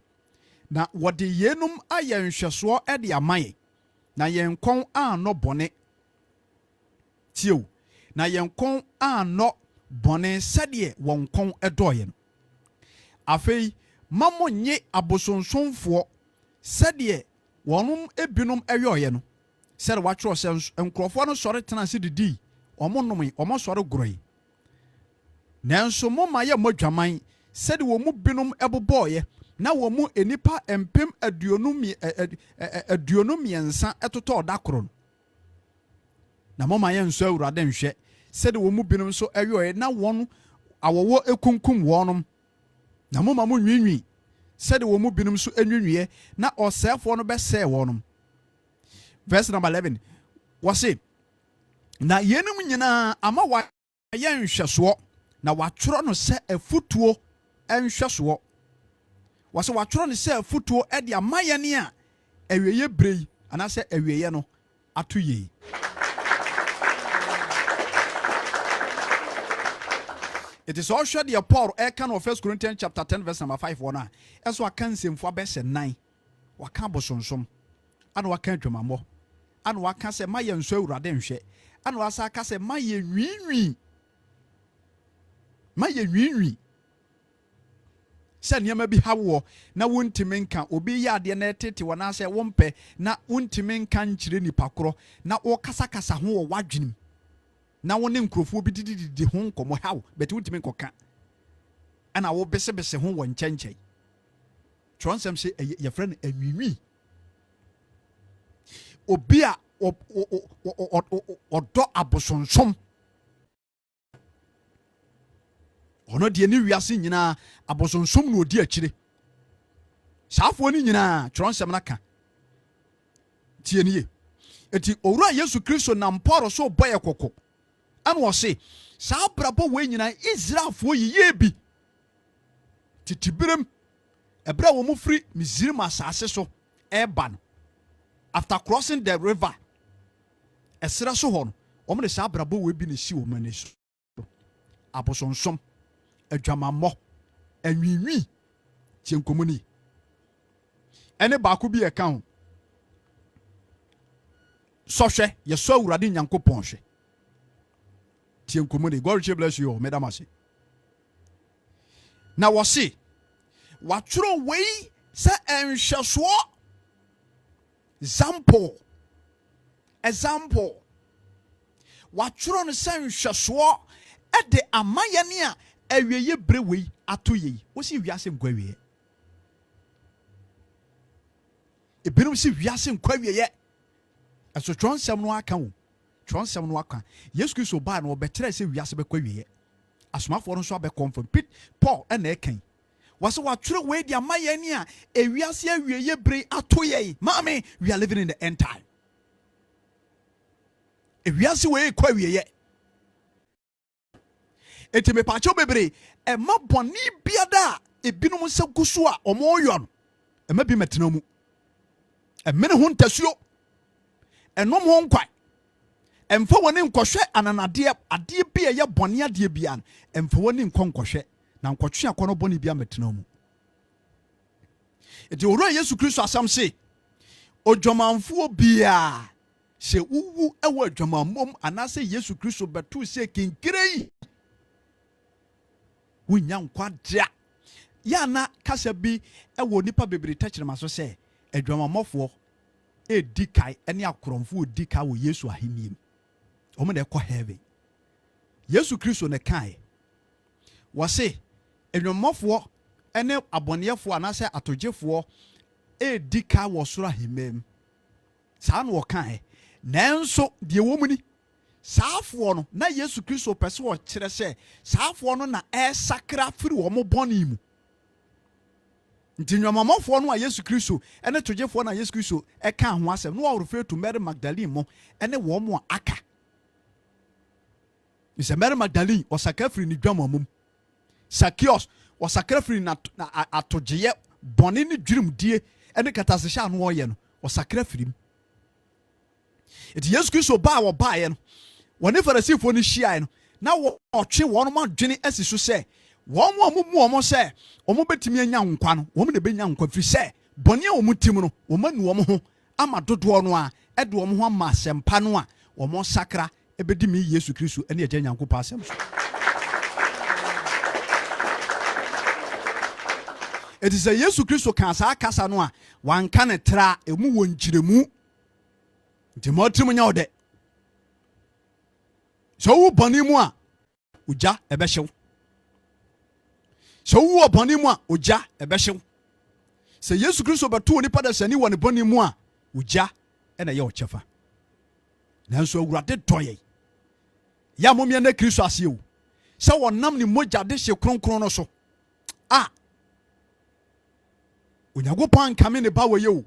na wɔde yenum ayɛ nhwɛsoɔ de amaye na yɛn kɔn anɔ bɔne tiew na yɛn kɔn anɔ bɔne sɛdeɛ wɔn kɔn dɔɔyɛ no afei mamo nye abosonsomfoɔ sɛdeɛ wɔnom ebinom ɛyɔɔyɛ no sɛdeɛ wɔatwerɛ sɛ nkurɔfoɔ no sɔre tena se didi ɔmo nomi ɔmo sɔre gorɔyi nanso mo ma ye modwaman sɛde wo mu binom ɛbobɔɔyɛ na wo mu enipa empem aduonu miɛnsa ɛtotɔ da koro na mo ma ye nso awurade nhwɛ sɛde wo mu binom so ɛyɔɔyɛ na wɔn awɔwɔ ekunkum wɔnom na mo ma mo nwinwi sɛde wo mu binom so enwinwiɛ na ɔsɛɛfoɔ no bɛsɛɛ wɔnom. Verse number 11 wɔse na yenum nyinaa ama wa yɛ nhwɛsoɔ na watwerɛ no sɛ afutuo nhwɛsoɔ wɔsɛ watwerɛ no sɛ afutuo de amayɛ ne a awieyɛ brei anaasɛ awieyɛ no ato yie. It is all sure the Paul can of 1 Corinthians chapter 10 verse number 5 1 as wa kan semfo abɛsɛ 9 waka bosonsom ana waka dwamamɔ ana waka sɛ mayɛ nso awurade nhwɛ ana wasa ka sɛ mayɛ nwinwi sɛ nneɛma bi hawo na wontimi nka obi yɛ adeɛ na ɛtete wɔ na sɛ wompɛ na wontimi nka nkyerɛ nipa korɔ na wɔkasakasa ho wɔ wadwenem na wo ne nkurɔfoɔ bi dididi ho nkɔmmɔ haw bɛte wontimi nkɔka ɛna wobesebese ho wɔ nkyɛnkyɛn twerɛ nsɛm sɛ yɛfrɛ no anwiinwi obi a ɔdɔ abosonsom ono de ni wiase nyinaa abosonsom no odi akyire saafoɔ ni nyinaa twerɛnsɛm na ka tie nie eti owura Yesu Kristo nam Paul so bɔyɛ kɔkɔ ana ɔse saa brabɔ wɔ nyinaa Israelfoɔ yiye bi titibirem ɛbra wɔ mu firi Misrim asase so ɛba no after crossing the river ɛsrɛ so hɔ no ɔmo de saa brabɔ wɔ bi ne si wɔ mane so abosonsom adwamamɔ anwiinwi tienkomuni ene baako bi ɛka ho sɔhwɛ yɛsɔ awurade nyankopɔn hwɛ tienkomuni. God richly bless you all, madam ase na wɔse watwerɛ wei sɛ nhwɛsoɔ example watwerɛ no sɛ nhwɛsoɔ ɛde amayɛ ne a awieyɛ bre wei ato yei wosi wiase nkwa awieyɛ ebinom si wiase nkwa awieyɛ ɛso twɔnsɛm no aka wo twɔnsɛm no aka Yesu Kristo baa no ɔbɛkyerɛ sɛ wiase bɛkwa awieyɛ asomafoɔ no nso abɛkɔmfam Paul ɛna ɛkan wɔsɛ watwerɛ wei de amayɛ ne a ewiase awieyɛ bre ato yei maame we are living in the end time ewiase wei kwa awieyɛ eti me pacho bebre ema boni biada ebinom se guso a omo yo no ema bi metena mu emene ho ntasuo enom ho nkwa emfa woni nkɔhwɛ ananade ade bi ye boni ade bia no emfa woni nkɔhwɛ na nkɔtwe akɔno boni bia metena mu eti owura Yesu Kristo asam se odwomanfo bia se wuwu ewa adwamammom anase Yesu Kristo betu se kinkirei wonya nkwadra ya na kasa bi ewo nipa bebre tachirema so se adwamamofo edi kai ene akoromfo odi kai wo Yesu aheniem omo na ekọ heaven Yesu Kristo ne kai wose adwamamofo ene aboneyefo anase atogefo edi kai wo soro ahemem saa no kai nanso de wo mu ni saafo no na Yesu Kristo pese wo kire se saafo no na sakra firi wo mo boni mu nti nwamamofo no a Yesu Kristo ene togefo na Yesu Kristo eka ho asem no wo refer to Mary Magdalene mo ene wo mo aka Mr. Mary Magdalene osaka firi ni dwamamum Sakios osaka firi na atogeye boni ni dwirimdie ene katasehya no wo ye no osaka firi eti Yesu Kristo ba wo ba ye no woni Farisifo ni hia no na wo otwe wo no madwene asi so se wo mo se wo betimi anya nkwa no wo ne benya nkwa firi se bone a wo mutim no wo manu wo ho ama dodo no a ede wo ho ama sempa no a wo mo sakra ebedi mi Yesu Kristo ene agya nyankopɔ asem so eti se Yesu Kristo kan sa kasa no a wanka ne tra emu wo nkiremu nti mo trim nya ode so wo bone mu a uja ebehyew so wo bone mu a uja ebehyew se Yesu Kristo beto ni pada sani woni bone mu a uja ena ye ochefa nanso awurade toye ya momye na Kristo asew se wonam ni mogya de hye kronkron no so Onyankopɔn kame ne ba woye o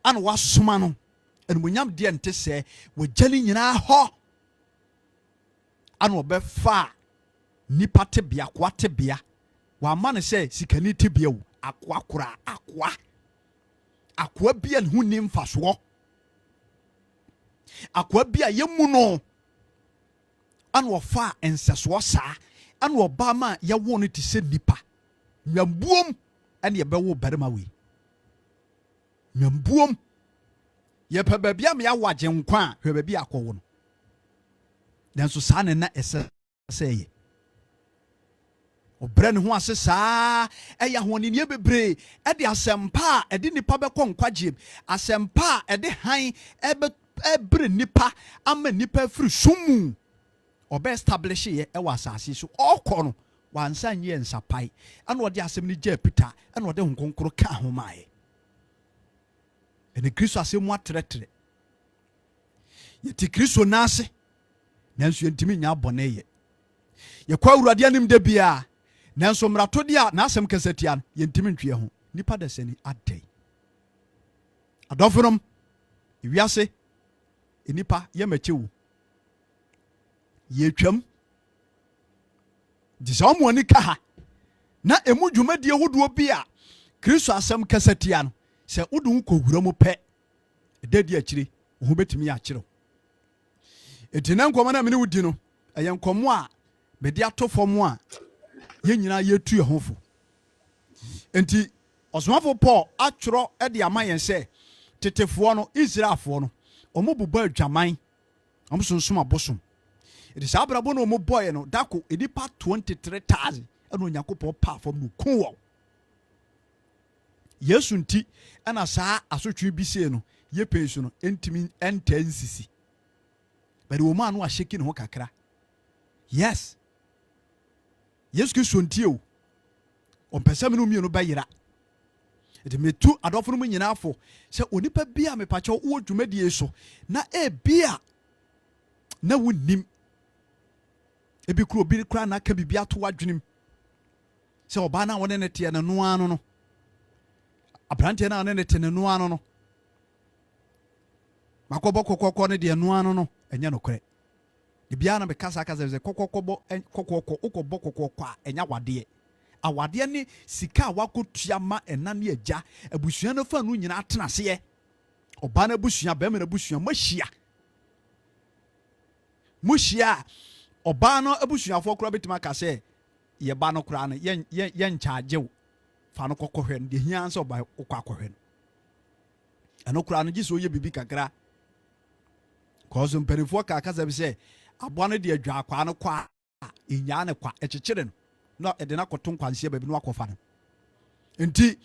ana wasoma no enumunyam de ente se wogyali nyina ho ana obefa nipa tebea kwa tebea wa ma ne se sikani tebea o akwa kura akwa bia ne hu ni mfaso akwa bia yemu no ana ofa enseso saa ana oba ma ye wo no ti se nipa nyambuom ane ye bewo barima we nyambuom ye pa babia me awaje nkwa hwe babia akɔwo no nanso saa ne na ɛsɛ ye obrɛ ne ho ase saa ɛya hone ne bebre ɛde asɛmpa ɛde nipa bɛkɔ nkwagye asɛmpa ɛde han ɛbre nipa ama nipa firi sumu ɔbɛ establish ye ɛwɔ asase so ɔkɔ no wansa nye nsapai ana ɔde asɛm ne gya pita ana ɔde honkonkoro ka ho mae ene Kristo asɛm mu atretre yeti Kristo nase nanso yentimi nya abɔne ye yekwa awurade anim da bia nanso mrato dia na asɛm kasatia no yentimi ntwe ho nipa da sani adai adɔfonom ewiase enipa yemachewu yetwam disa omo ani ka ha na emu dwumadie hodo bia Kristo asɛm kasatia no se wodu nkogura mu pɛ edadi akire wo betimi ya akire etina nkɔmɔ na mene wudi no ɛyɛ nkɔmɔ a bedi atofo a yenyina yetu ye hofo enti osomafo Paul atworo de ama yɛn sɛ tetefoɔ no Israelfoɔ no ɔmo buba adwaman ɔmo sonsom abosom edi saa brabo no ɔmo boye no dako edipa 23,000 ɛna Onyankopɔn pa fam no kunwo Yesu nti ɛna saa asotwe bi se no ye pensu no entimi entansisi but wo ma no aheki ne ho kakra yes Yesu Kristo nti o ompesam no mienu bayira eti metu adofo no nyina afo se onipa bia mepache wo dwumadie so na bia na wonim ebi kuro bi kra na ka bibia to wadwenem se oba na wone ne te ne no ano no abrante na wone ne te ne no ano no makobɔ kokoko ne de no ano no enya no kore de bia na be kasa ze kokokobɔ kokoko ukobɔ kokoko a enya wade awade ne sika wakotua ma ena ne agya abusua no fa no nyina atena se oba na abusua ba me na abusua muhia oba no abusuafo kora betima ka se ye ba no kora no ye nchaagyew fa no kokɔhwɛ no de hia nso oba ukɔakɔhwɛ no eno kora no giso ye bibi kakra cause mperifo ka kasa bi se aboa no de adwa akwa no kwa enya ne kwa ekyekere no na ede na koton kwanse ba bi no akofa no enti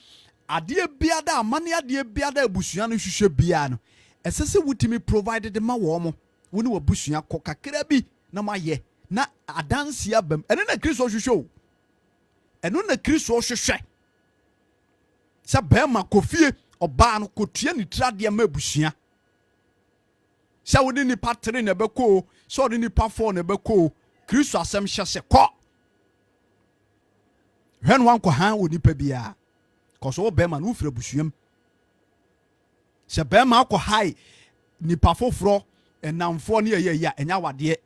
ade bia da amane ade bia da abusua no hwehwe bia no esese wutimi provided ma wo mo wo ne wabusua kɔ kakra bi na maye na adanse abam ene na Kristo hwehwe o eno na Kristo hwehwe sɛ bɛrima kofie ɔbaa no kotua ne trade ma abusua sɛ wode nipa 3 na bɛkɔ sɛ wode nipa 4 na bɛkɔ Kristo asɛm hyɛ sɛ kɔ hwɛ no wankɔ ha wɔ nipa biara kɔsɔ wɔ bɛrima no wofiri abusuam sɛ bɛrima akɔ hae nipa foforɔ ɛnamfoɔ ne yɛyɛ ɛnya wadeɛ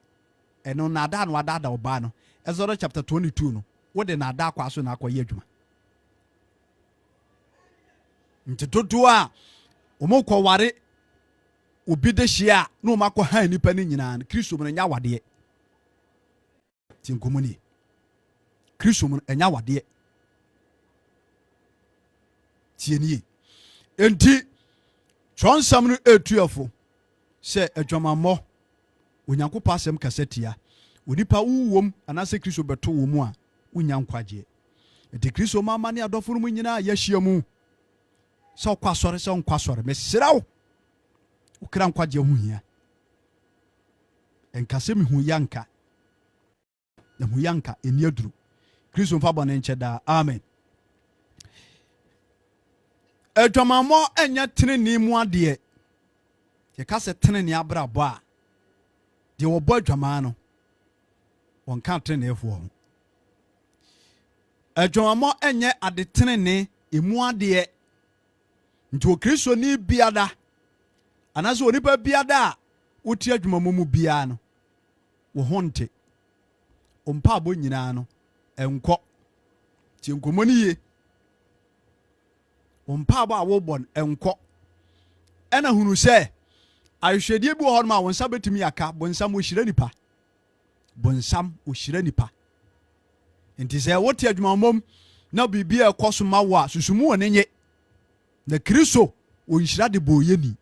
ɛno nada no wada ɔbaa no Exodus chapter 22 no wode nada akɔ aso na akɔyɛ adwuma nti dodo a ɔmo kɔ ware obi de hyia na ɔmo akɔ hae nipa ne nyinaa no Kristo mu nya wadeɛ ti nkomoni Kristo mu nya wadeɛ tie nie enti twɔnsɛm no etuafo sɛ adwamammɔ onyankopɔn asɛm kasa tia onipa wuwom anase Kristo bɛto wo mu a wonya nkwagye enti Kristo mama ne adɔfo no mu nyinaa yɛhyia mu sɛ ɔkɔ asɔre sɛ ɔnkɔ asɔre mesrɛ wo wokra nkwagye ho hia ɛnkasɛ mehu yanka na hu yanka ɛni aduru Kristo mfa bɔne nkyɛ daa amen adwamammɔ ɛnyɛ tenene mu adeɛ yɛka sɛ tenene abrabɔ a deɛ wɔbɔ adwamaa no wɔnka tenenefoɔ ho adwamammɔ ɛnyɛ ade tenene emu adeɛ nti wɔ Kristo ni biada anaasɛ onipa biada a wote adwamammɔ mu biara no wo ho nte ɔmpaabɔ nyinaa no ɛnkɔ tie nkɔmmɔ no yie ɔmpaabɔ a wobɔ no ɛnkɔ ɛna hunu sɛ ahwehwɛdeɛ bi wɔ hɔ no ma wo nsa bɛtumi aka bonsam ɔhyira nipa bonsam ɔhyira nipa nti sɛ wote adwumammɔm na biribi a ɛkɔ so ma wo a susumu wɔ ne nye na Kristo ɔnhyira de bɔɔyɛni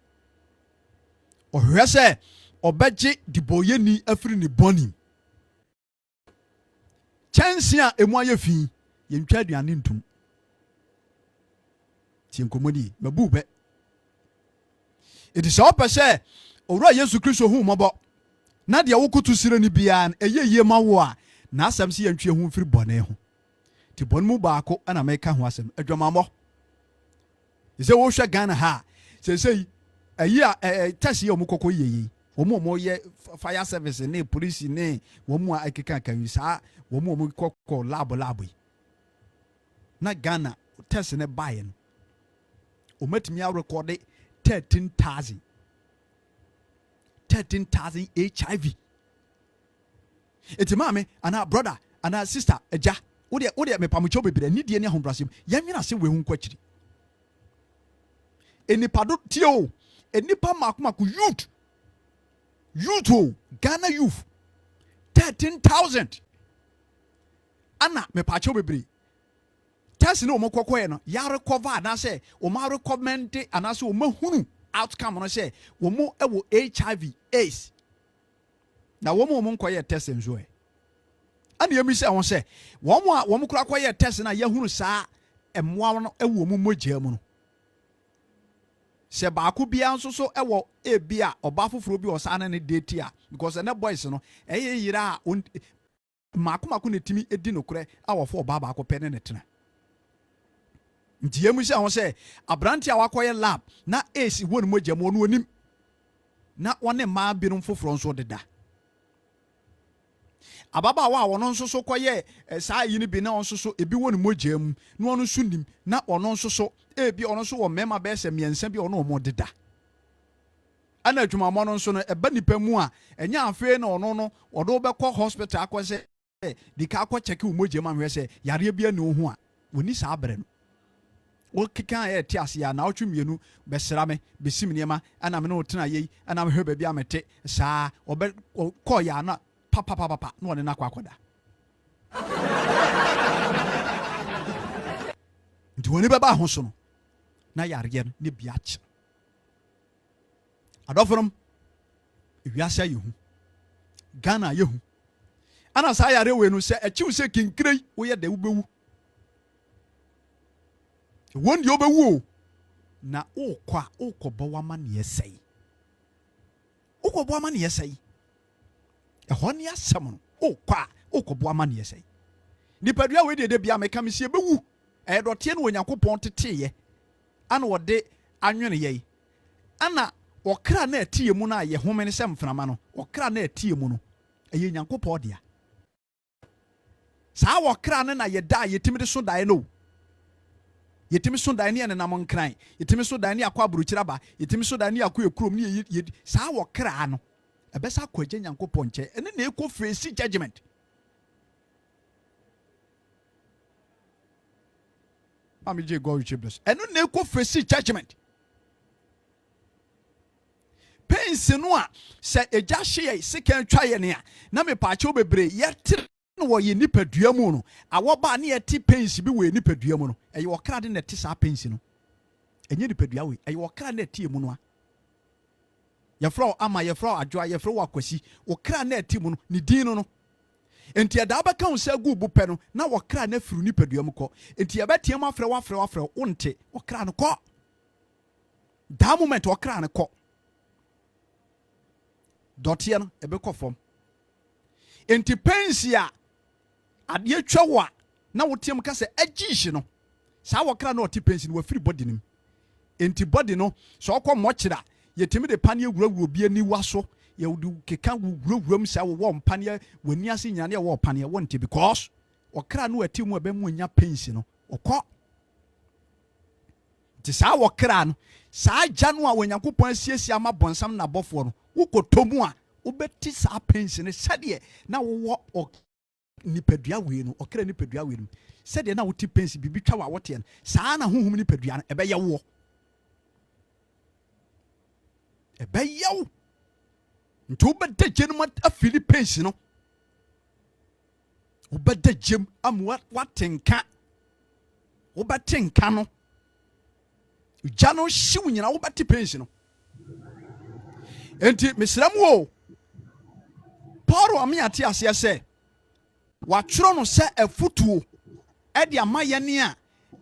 ɔhwɛ sɛ ɔbɛgye de bɔɔyɛni afiri ne bɔnim kyɛnse a emu ayɛ fi yɛntwa aduane ntom tie nkɔmmɔ ni mabu bɛ ɛti sɛ wopɛ sɛ owura Yesu Kristo hu mmɔbɔ na deɛ wokoto sire no biara no ɛyɛ yie ma wo a na asɛm sɛ yɛntwe ho mfiri bɔne ho nti bɔne mu baako ana mɛka ho asɛm adwamammɔ sɛ wohwɛ Ghana ha sɛsɛi ayi a tɛsi yɛ ɔmo kɔkɔ yɛ yi ɔmo yɛ fire service ne police ne wɔn a ɛkeka kan saa wɔn kɔkɔ lab yi na Ghana tɛsi ne baeɛ no ɔmatumi arekɔde 13,000 HIV eti maame ana brother ana sister agya wode mepamokyɛw bebree nidie ne ahobrɛasɛm yɛnwena sɛ wehu nkwakyi enipa do tie o enipa makomako youth o Ghana youth 13,000 ana mepakyɛw bebree test ne omo kokɔɛ no ya recover anase omo recommend anase omo hunu outcome no sɛ omo ɛwɔ HIV AIDS na omo nkɔyɛ test nso ɛ ana yɛmi sɛ wɔn sɛ wɔn kura kɔyɛ test na yɛhunu saa ɛmoa no ɛwɔ omo mogya mu no sɛ baako bia nso so ɛwɔ ebia ɔba foforo bi ɔsa ne date a because ɛne boys no ɛyɛ yira a mako ne timi edi no korɛ a wɔfo ɔba baako pɛ ne ne tena nti yɛmu sɛ wɔn sɛ abrante a wakɔyɛ lab na AC wɔ ne mogya mu no onim na wɔne mmaa binom foforɔ nso deda ababaawa a wɔn nso so kɔyɛ saa yi ne bi na wɔn nso so ebi wɔ ne mogya mu na wɔn nso nim na ɔno nso so ebi ɔno nso wɔ mmarima bɛyɛ sɛ mmiɛnsa bi ɔno wɔn deda ana adwumammɔ no nso no ɛba nipa mu a ɛnya afei na ɔno no ɔde bɛkɔ hospital akɔ sɛ dika akɔ kyɛke wo mogya mu ahwɛ sɛ yareɛ bi ani wo ho a wɔni saa abere no wɔkeka yɛ te ase a na ɔtwe mmienu bɛsra me bɛsim nneɛma ana me ne wo tena yei ana mehwɛ baabi a mete saa ɔkɔɔ yɛ ana papapapa na ɔne no akɔ akɔda nti wɔne bɛba ho so no na yareɛ no ne bia kye adɔfonom ewiase ayɛ hu Ghana ayɛ hu ana saa yare we no se echiw se kinkrei wo ye de wo bewu won de obewu na okwa okobo wama ne yesai okobo wama ne yesai ehɔ ne asɛm no okwa okobo wama ne yesai nipadua we de bia meka me sie bewu ɛdɔte no onyankopɔn teteye ana wɔde anwene yei ana wɔkra na atie mu na ye home ne sɛ mframa no wɔkra na atie mu no ɛyɛ nyankopɔn dia saa wɔkra ne na yɛda yɛtimi de so dae no yɛtimi so dae ne nam nkran yɛtimi so dae ne akɔ aburukyira ba yɛtimi so dae ne akɔ ekurom ne saa wɔkra no ɛbɛsa akɔ agye nyankopɔn nkyɛ ɛne na ɛkɔ face judgment amije go with bless ɛno na ɛkɔ face judgment pains no a sɛ ɛgya hye yɛ sika ntwa yɛ ne a na mepaakyɛw bebree yɛte no wɔ yɛ nipadua mu no awɔba ne yɛte pains bi wɔ nipadua mu no ɛyɛ wɔkra de na ɛte saa pains no ɛnyɛ nipadua wei ɛyɛ wɔkra na ɛte mu no a yɛfrɛ ama yɛfrɛ adwoa yɛfrɛ wɔ akwasi wɔkra na ɛte mu no ne din no enti ɛda bɛka wo sɛ gu bopɛ no na wɔkra na firu nipadua mu kɔ enti yɛbɛteɛ mu afrɛ wonte wɔkra no kɔ da moment wɔkra no kɔ dɔteɛ no ɛbɛkɔ fam enti pensi a adeɛ twa wo a na woteam ka sɛ agyiihye no saa wɔkra na ɔte pensi no wafiri bɔdi nim enti bɔdi no sɛ ɔkɔ mmɔkyerɛ yɛtumi de paneɛ wurawuro bi aniwa so yɛwode keka wurawuram saa wɔwɔ mpaneɛ w'ani ase nyane ɛwɔ paneɛ wɔnte because wɔkra no ati mu ɛbɛmu anya pensi no ɔkɔ nti saa wɔkra no saa gya no a Onyankopɔn asiesie ama bɔnsam na abɔfoɔ no wokɔtɔ mu a wobɛti saa pensi no sɛdeɛ na wowɔ nipadua wei no ɔkra nipadua wei no sɛdeɛ na wote pensi bibi twa wa wote no saa na honhom nipadua no ɛbɛyɛ wo ɛbɛyɛ wo nti wobɛda gye no afili pensi no wobɛda gyem ama watenka wobɛtenka no gya no hyew nyina wobɛte pensi no enti mesrɛ mu o Paul ame ate aseɛ sɛ watwerɛ no sɛ afutuo ɛde ama yɛne a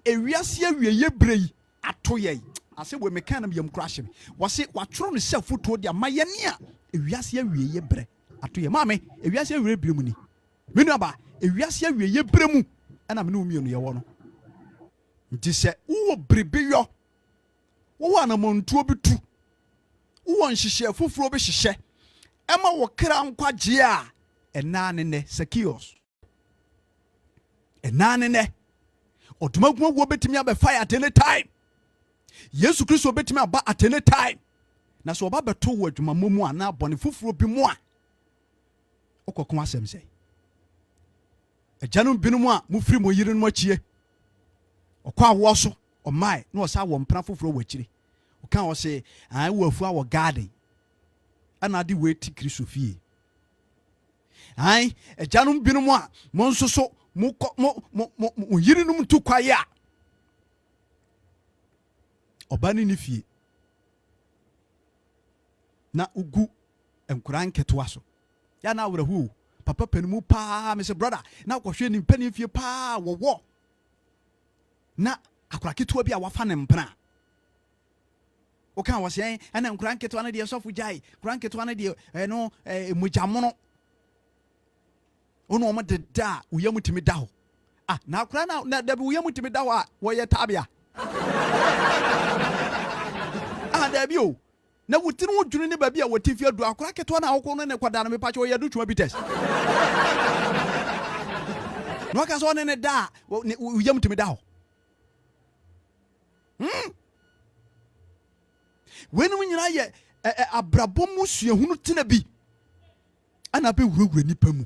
ewiase awieye brei ato yɛi ase we meka nam yam kura hye wɔse watwerɛ no sɛ afutuo de ama yɛne a ewiase awieye bre ato yɛ maame ewiase awieye bre mu ni menu aba ewiase awieye bre mu ɛna me ne umie no yɛwɔ no nti sɛ wo brebe yɔ wo anamontuo bitu wo nhyehyɛ fufuro bi hyehyɛ ɛma wo kra nkwagye a ɛna ne ne secures ɛna ne ne ɔdomaguma wo betimi abɛfa at any time Yesu Kristo betimi aba at any time na so oba beto wo adwuma mu a na bɔne fufuro bi mu a okɔko asɛm sɛ agyanom binom a mufiri mo yire no achie ɔkɔ awo so ɔmae na ɔsa wɔ mpra fufuro wɔ akyire ɔka wɔ sɛ ai wo afu awɔ garden ana de weti Kristo fie ai agyanom binom a mo nso so mo yire no mtu kwaye a ɔbane ne fie na ugu enkura nketewa so ya na awrahu papa panimu pa me se brother na kɔhwɛ ni pani fie pa wɔwɔ na akura ketewa bi a wafa ne mpra o kan wɔ sɛ ɛna enkura nketewa no de sɔfo gyae kura nketewa no de no mujamono ono ɔmo deda uyam timi da hɔ ah na akura na da bi uyam timi da hɔ a wɔyɛ tabia ah da bi o na wutiri wo dwunu ne ba bi a wotifi adu akora keto na awoko no ne kwada no mepa che wo yadu twuma bites no ka so ne da uyam timi da ho wenum nyina ye abrabom suahunu tena bi ana be wurawura nipa mu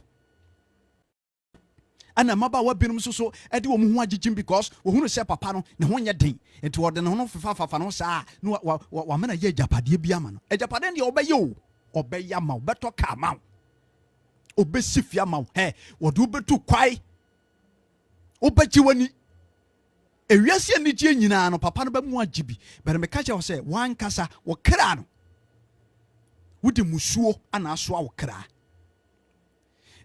ana maba wa binum so ede wo mu ho agyegyim because wo hunu se papa no ne ho nye den enti wo de ne ho fafa no saa no wa mena ye japade bi ama no japade de obeye o obeya ma obeto ka ma obesifia ma he wo de obetu kwai obegye wani ewiase ani gye nyina no papa no ba mu agyibi bere me ka che wo se wan kasa wo kra no wodi musuo ana aso a wo kra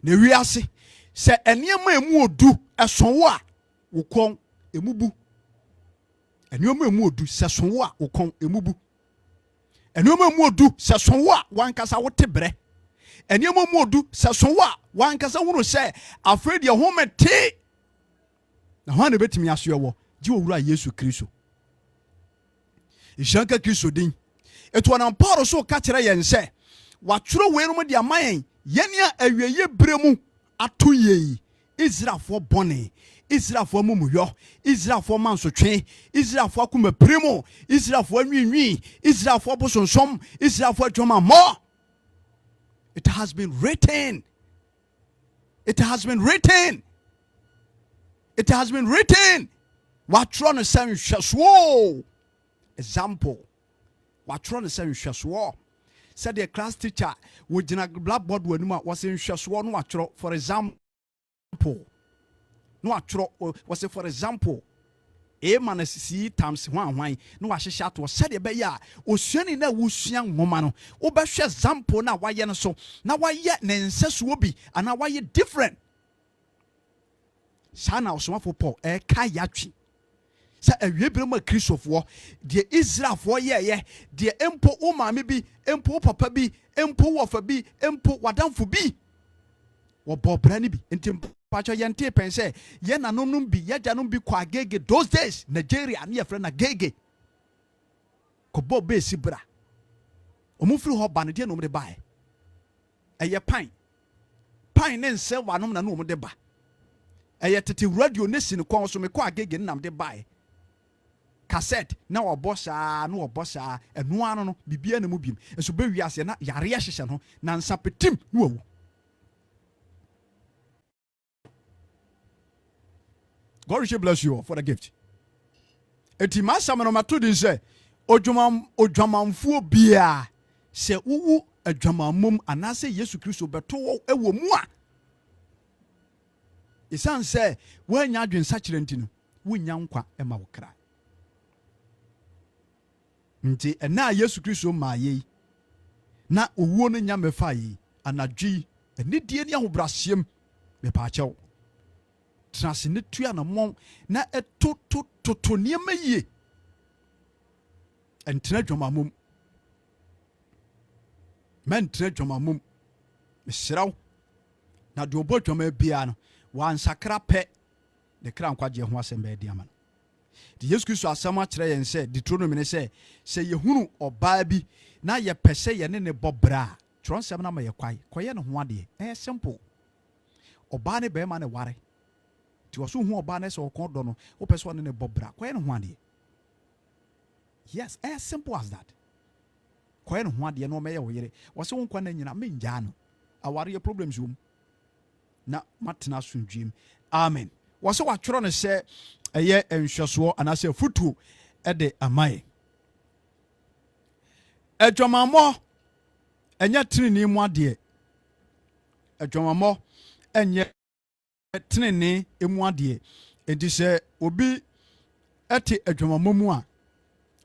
ne wiase se enema emu odu esonwo a wo kon emubu enema emu odu se sonwo a wo kon emubu enema emu odu se sonwo a wankasa wote bre enema emu odu se sonwo a wankasa hunu se afred ye homete na ho na betimi aso ewo ji owura Yesu Kristo Ishanka Kristo din eto na Paul so ka kire yen se watworo we no de amayen yenia awieye bremu ato yei Israelfo bone Israelfo mumuyo Israelfo mansotwe Israelfo akuma primo Israelfo anwinwi Israelfo bosonsom Israelfo atwoma mo. It has been written. It has been written. It has been written. Watworo no say hweso example. Watworo no say hweso. Said the class teacher would in a blackboard when was in hweso no watworo for example. No watworo was for example. A man see times one no ahyehyɛ to said be ya osuani na wusua nwoma no wobɛhwɛ example na wayɛ no so na wayɛ ne nsesuo bi ana wayɛ different sana osomafo Paul ka yatwi sa awiebere ma Kristofo de Israelfo ye de empo o maame bi empo papa bi empo wofa bi empo wadamfo bi wo bobra ni bi enti pacho yente pense ye nanonum bi ye janum bi kwa gege those days Nigeria na ye frɛ na gege ko bobe sibra omufiri ho ba ne de no de bae eye pan ne nse wanom na no de ba eye tete radio nation ko so me kwa gege nam de bae cassette na obosa na obosa enu ano no bibia na mu biem enso be wiase na yare ya hyehye no na nsapetim na wawu. God will bless you for the gift. Eti masam no mato din say odwamanfo bia se wuwu adwamamum anase Yesu Kristo beto ewo mu a isan say wanya adwensa kire ntino wonya nkwa ema wo kra nti ena Yesu Kristo ma ye na owuo no nya mefa yi anadwi enidie ni ahobrasiem me pa achew trase ne tua na mon na etotototo niema yie entena dwamamum men tena dwamamum mesraw na de obo dwama bia no wansakra pe de kra nkwaje ho asem di ama de Yesu Kristo asama kire yen se Deuteronomy ne se yehunu oba bi na ye pese ye ne bobra tronsem na ma ye kwai koye ne ho ade simple oba ne be ma ne ware ti waso hu oba na se okodo no wo pese one ne bobra koye ne ho ade. Yes, as simple as that. Koye ne ho ade no me ye wo yere waso wo nkwa na nyina me nja no aware ye problems wom na matena sundwem. Amen. Waso watworo ne se eye enhweso anase futu ede amaye adwamamo enya tinini mu ade adwamamo enye tinini emu ade enti se obi ete adwamamo mu a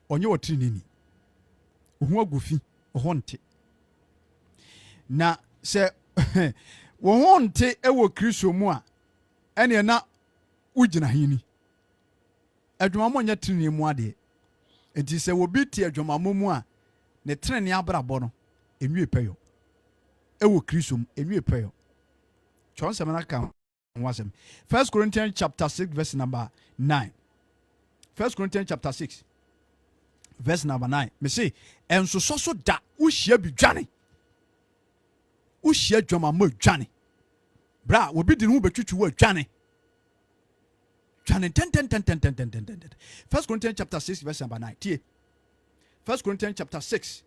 onye wotinini ohu agufi ohonte na se wohonte ewo Kristo mu a ene na ugina hini adwamamo nya tinini mu ade enti se obi te adwamamo mu a ne tinini abrabo no enwie peyo ewo Kristo mu enwie peyo chon semana kan wasem 1 Corinthians chapter 6 verse number 9. 1 Corinthians chapter 6 verse number 9 me say enso so da uhia bi dwane uhia dwamamo dwane bra obi di no betwitwu wa dwane ten 1 Corinthians chapter 6 verse number 9 tie 1 Corinthians chapter 6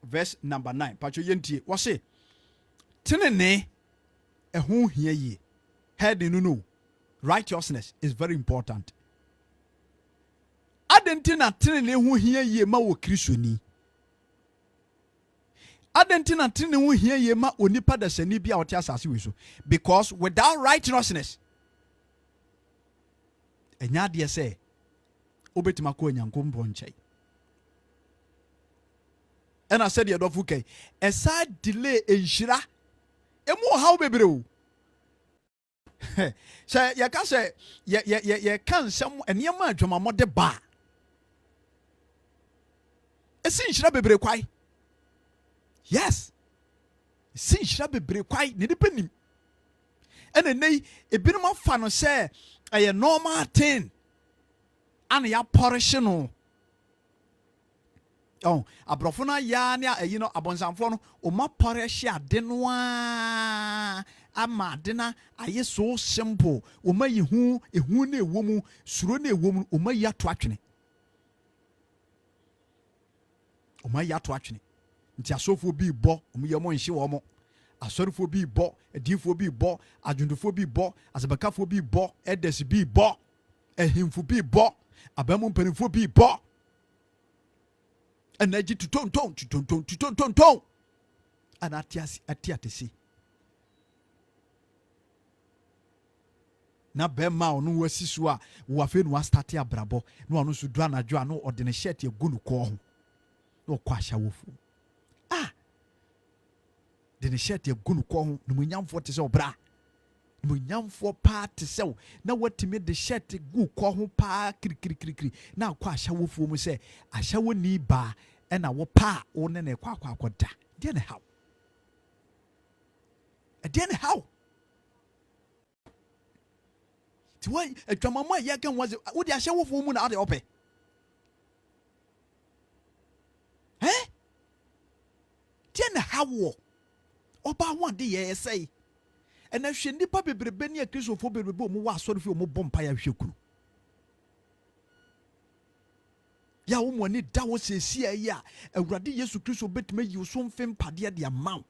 verse number 9 pacho yentie wo se tenene ehun hia yi head no righteousness is very important. Adentina tenene hu hia yi ma wo Kristoni adentina tenene hu hia yi ma onipa da sani bia wote asase we so because without righteousness enya de se obetima ko nyankombo nchai and I said the dofuke esa delay enhira emu how bebree say ya ka say ye kan sem enema adwamamo de ba esin hira bebree kwai yes esin hira bebree kwai ne nipa nim ene nei ebinum afa no say a normal thing and ya polish no oh abrofo na ya ne ayi no abonsamfo no o ma polish ade no ama ade na aye so simple o ma yi hu ehu na ewo mu suro na ewo mu o ma yi ato atwene o ma yi ato atwene nti asofo bi bo o mu ye mo nhye wo mo asorifo bi bo edifo bi bo adwundufo bi bo asabakafo bi bo edes bi bo ehimfo bi bo abamu mpanifo bi bo energy to ton ana atiatesi na bema onu wasisu a wo afi no start abrabo na onu so dua na dua no odene shirt egu no ko ho no kwa sha wofu de shirt egu no ko ho no munyamfo te se obra munyamfo pa te se na watime de shirt egu ko ho pa kirikirikiri na kwa sha wofu mu se asha woni ba e na wo pa wo ne na kwa akoda de ne how ti why atwamama ya kan waze wo de asha wofu mu na ade ope de ne how oba won de ye say ena hwe nipa bebrebe ne akrisofo bebrebe o mu wa asori o mu bompa ya hwe kunu ya wo mo ni da wo sesi ayi a awurade Yesu Kristo betime yi so mfem pade de amaw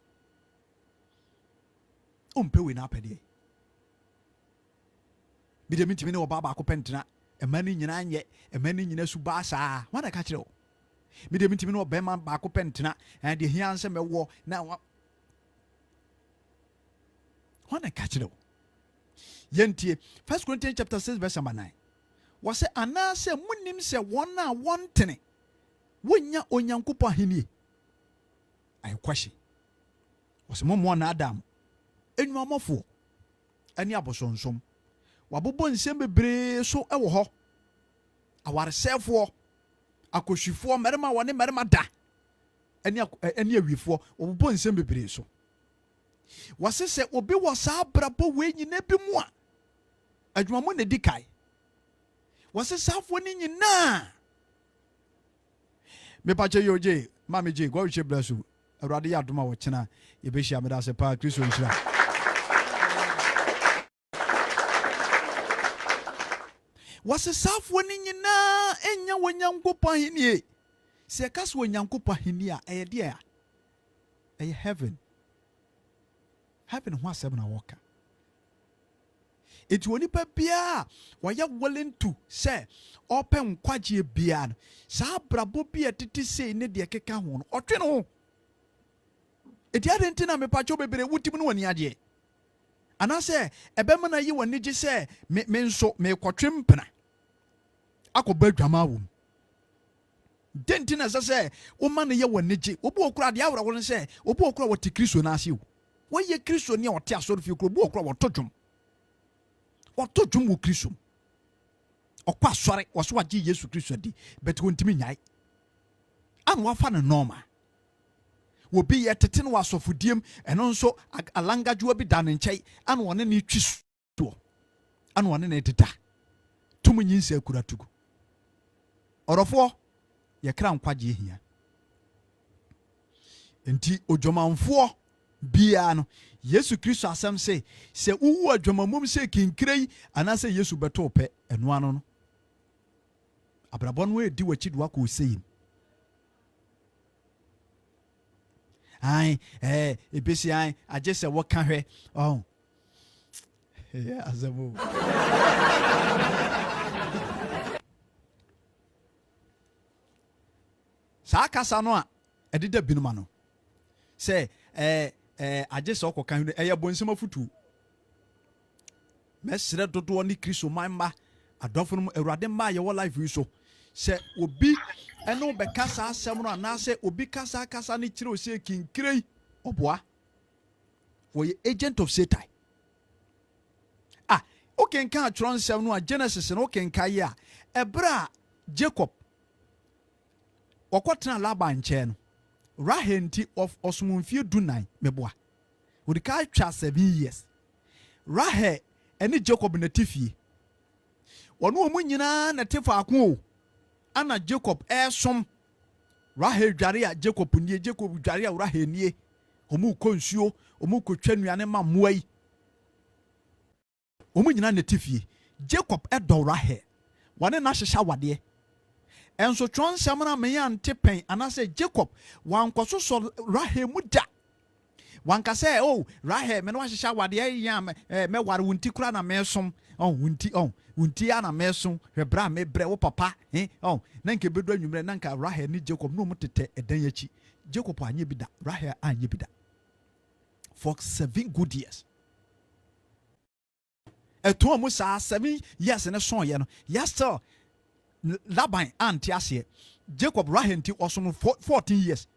o mpewe na apede bi de mitimi ne oba ba ko pentena emani nyina anye emani nyina su ba saa wana ka kire o mi de mitimi ne oba ma ba ko pentena de hia anse mewo na wana ka kire o yentie 1 Corinthians chapter 6 verse 9 wase anase munim se wona wontene wonya onyankopɔ ahenie ay kwahye wase momo na adam enwamofo ani abosonsom wabobo nsem bebre so ewo ho awaresefo akohwifo merema wone merema da ani awifo wabobo nsem bebre so wase se obi wasa brabo we nyina bi mu a adwumamo na dikai wase safo ni nyina me pache yoje mama je go hwe blasu awrade ya doma wo kena ye be hia me da se pa Kristo nshira wase safo ni nyina enya wonyankopɔ ahenie se ka so wonyankopɔ ahenie a eye de a eye heaven ho asem na woka eti woni pa bia waya willing to say open kwaje bia sa brabo bia tete sei ne de keka ho no otwe no eti adentina me pacho bebere wutim no wani ade ana se ebema na yi wani gi se me nso me kwotwe mpena akoba dwama wo dentina se wo ma ne ye wani gi obu okura de awra wo se obu okura wo te Kristo na ase wo ye Kristo ne o te asoro fi okura obu okura wo todwom wato dwom wo Kristo okwa sore wo so wagye Yesu Kristo di bet wontimi nyai an wafa no normal wo bi ye tete no wasofodiem eno nso alangajua bi da ne nkyai an wone ne twi so an wone ne deda tum nyinsa akuratugu orofo ye kra nkwaje hia enti odwomanfo bia no Yesu Kristo asem se uwu adwamamum se kinkrei anase Yesu beto pe eno ano no abrabon we di wachi do akọ seyin ai ebesi ai agese wo ka hwe oh azamu sa kasa no a edida binuma no se agese okọ kan eye bonsema futu mesre dodo ni Kristo mamba adofo no awurade mba ye wo life yi so se obi eno be kasa asem no na se obi kasa ni kire o se kinkrei oboa wɔyɛ agent of Satan. Okay, can transfer no Genesis no okay kaya ebra Jacob okotena Laban nkyɛn no Rahel nti of osumfie dunan meboa wodi ka twa 7 years Rahel ene Jacob na tifie wɔno omu nyinaa na tefa ako ana Jacob ɛsom Rahel dware a Jacob nie Jacob dware a Rahel nie omu konsuo omu kotwa nuane ma moai omu nyina na tifie Jacob edo Rahel wane na hyehya wade enso twonsɛm na me ya nte pen anase Jacob wankɔso so Rahel mu da wanka sɛ oh Rahel me no hyehya wade ya me ware wunti kura na me som wunti ana me som hwebra me bre wo papa na nke bedu anwumre na nka Rahel ni Jacob no mu tete edan yachi Jacob anye bi da Rahel anye bi da for 7 good years. Eto mu sa 7 years ne son ye no still Laban anti ase Jacob Rahel nti osom 14 years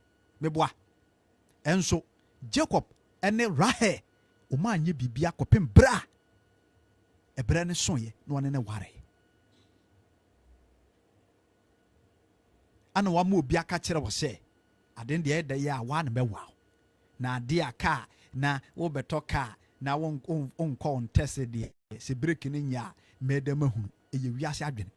meboa enso Jacob ene Rahel o ma anye bibia kopem bra ebra ne son ye no ne ware ana wa mu obi aka kire wo se aden de eda ya wa na mewa na ade aka na wo beto ka na won contest de se break ni nya medama hu eye wiase adwene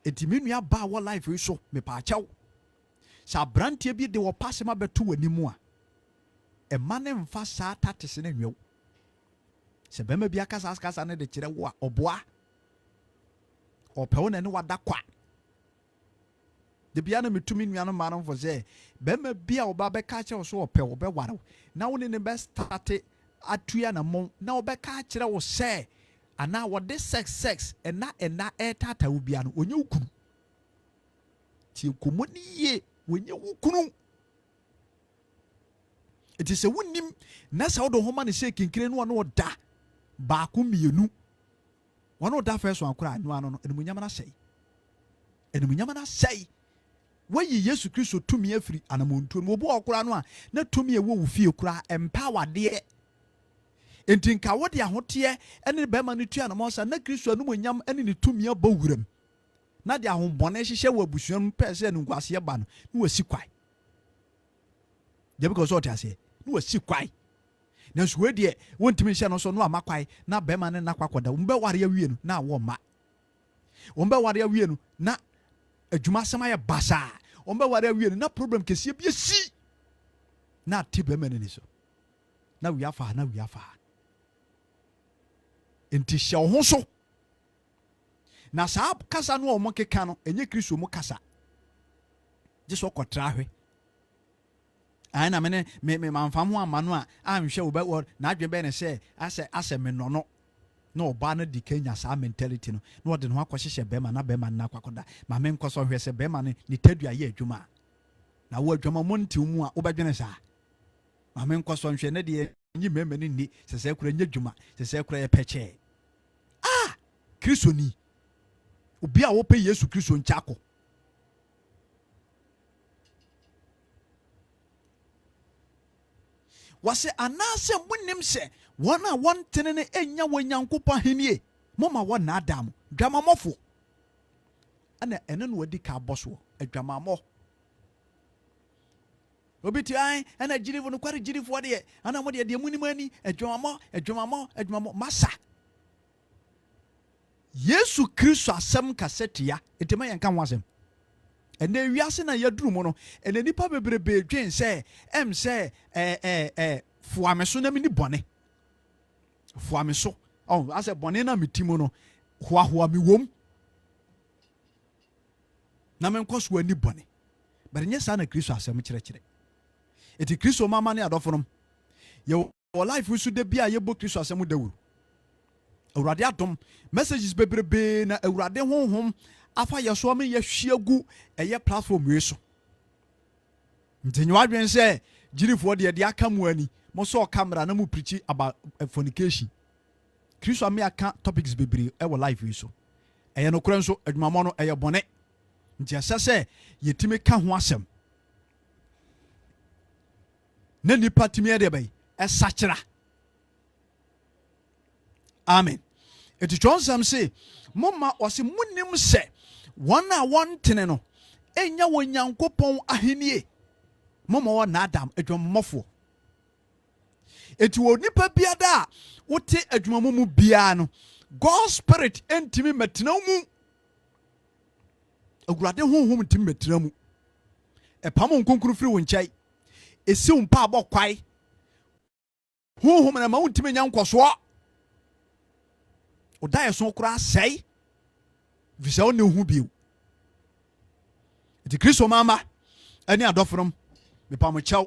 eti menua ba wo life yi so me pa achew sa brantie bi de wo passe ma beto wanimu a e mane mfa sa tatese na nwew se bema bi aka sa ne de kire wo a oboa opewo na ne wada kwa de bia na metumi nua no ma no fo se bema bia oba be ka che wo so opewo be ware na wo ne be start atua na mon na oba ka kire wo se ana wo de sex ena tata wo bia no onye ukunu ti komoni ye wonye ukunu eti se wonim na sa wo do homa ne se kinkire no no da ba ko mienu wono da first one kura no ano no enunyam na sei wayi Yesu Kristo tumi afiri anamontu mo bo okura no a na tumi ewo wo fie kura empower de enti nka wo de ahote ene be ma ne tua na mo sa na Kristo anu monyam ene ne tumi abawuram na de ahombone hyehye wo abusuam pese ne nkwase ba no na wasi kwai de because what I say na wasi kwai na so we de wontimi hye no so no amakwai na be ma ne na kwakoda wo be ware awie no na wo ma wo be ware awie no na adwuma sama ya basa wo be ware awie no na problem kese bi si na tibe ma ne ni so na wi afa enti hye wo ho so na saa kasa no o mo keka no enye Kristo mo kasa je so kotra hwe ai na me manfam ho amano a anhwe wo be na adwen be ne se ase me no na oba na di Kenya saa mentality no na ode no akɔhyehyɛ bema na bema na akwakoda ma me nkɔso hwe se bema ne tadua ye adwuma na wo adwuma mo nti mu a wo bedwene saa ma me nkɔso hwe ne de nyi mema ne ni se kura nya adwuma se kura ye peche Kristo ni obi a wo pe Yesu Kristo nchako wase anase munim se wona wontene ne enya wanyankopɔ henie moma wona adam dwamamɔfo ana ene no wadi ka boso adwamamɔ obiti ai ana jirifo no kware jirifo de ana mo de munim ani adwamamɔ masa Yesu Kristo asem kasetia etima yanka ho asem ene wiase na yaduru mo no ene nipa bebrebe dwen se se fuameso na mini bone fuameso ase bone na mitimo no hoahoa mi wom na menkoso ani bone bare nye sa na Kristo asem kyerɛkyerɛ eti Kristo mama ne adɔfonom ye life wi su de bia ye bo Kristo asem dawuru awurade adom messages bebrebe na awurade honhom afa yeso me ye hwiagu eye platform we so ntenyo adwen se girifo de aka mu ani mo so camera na mu preach about fornication Kristo me aka topics bebree e wo live we so eye no kora nso adwumamo no eye bone nti asese yetime ka ho asem na nipa timi ade bay esachira. Amen. Eti chonsam se moma ose munim se wona wontene no enya wonyankopon ahenie moma wona adam adwummofo. Eti wo nipa biada wote adwumamu mu bia no God spirit entimi metena mu. Agurade honhom ntimi metena mu. Epam nkonkuru firi wo nchai. Esi umpa abokwai. Honhom na ma wontimi nya nkoso. Odaye so kura sei. Visa woni hu biu. Eti Kristo mama ani adofrom me pam chaw.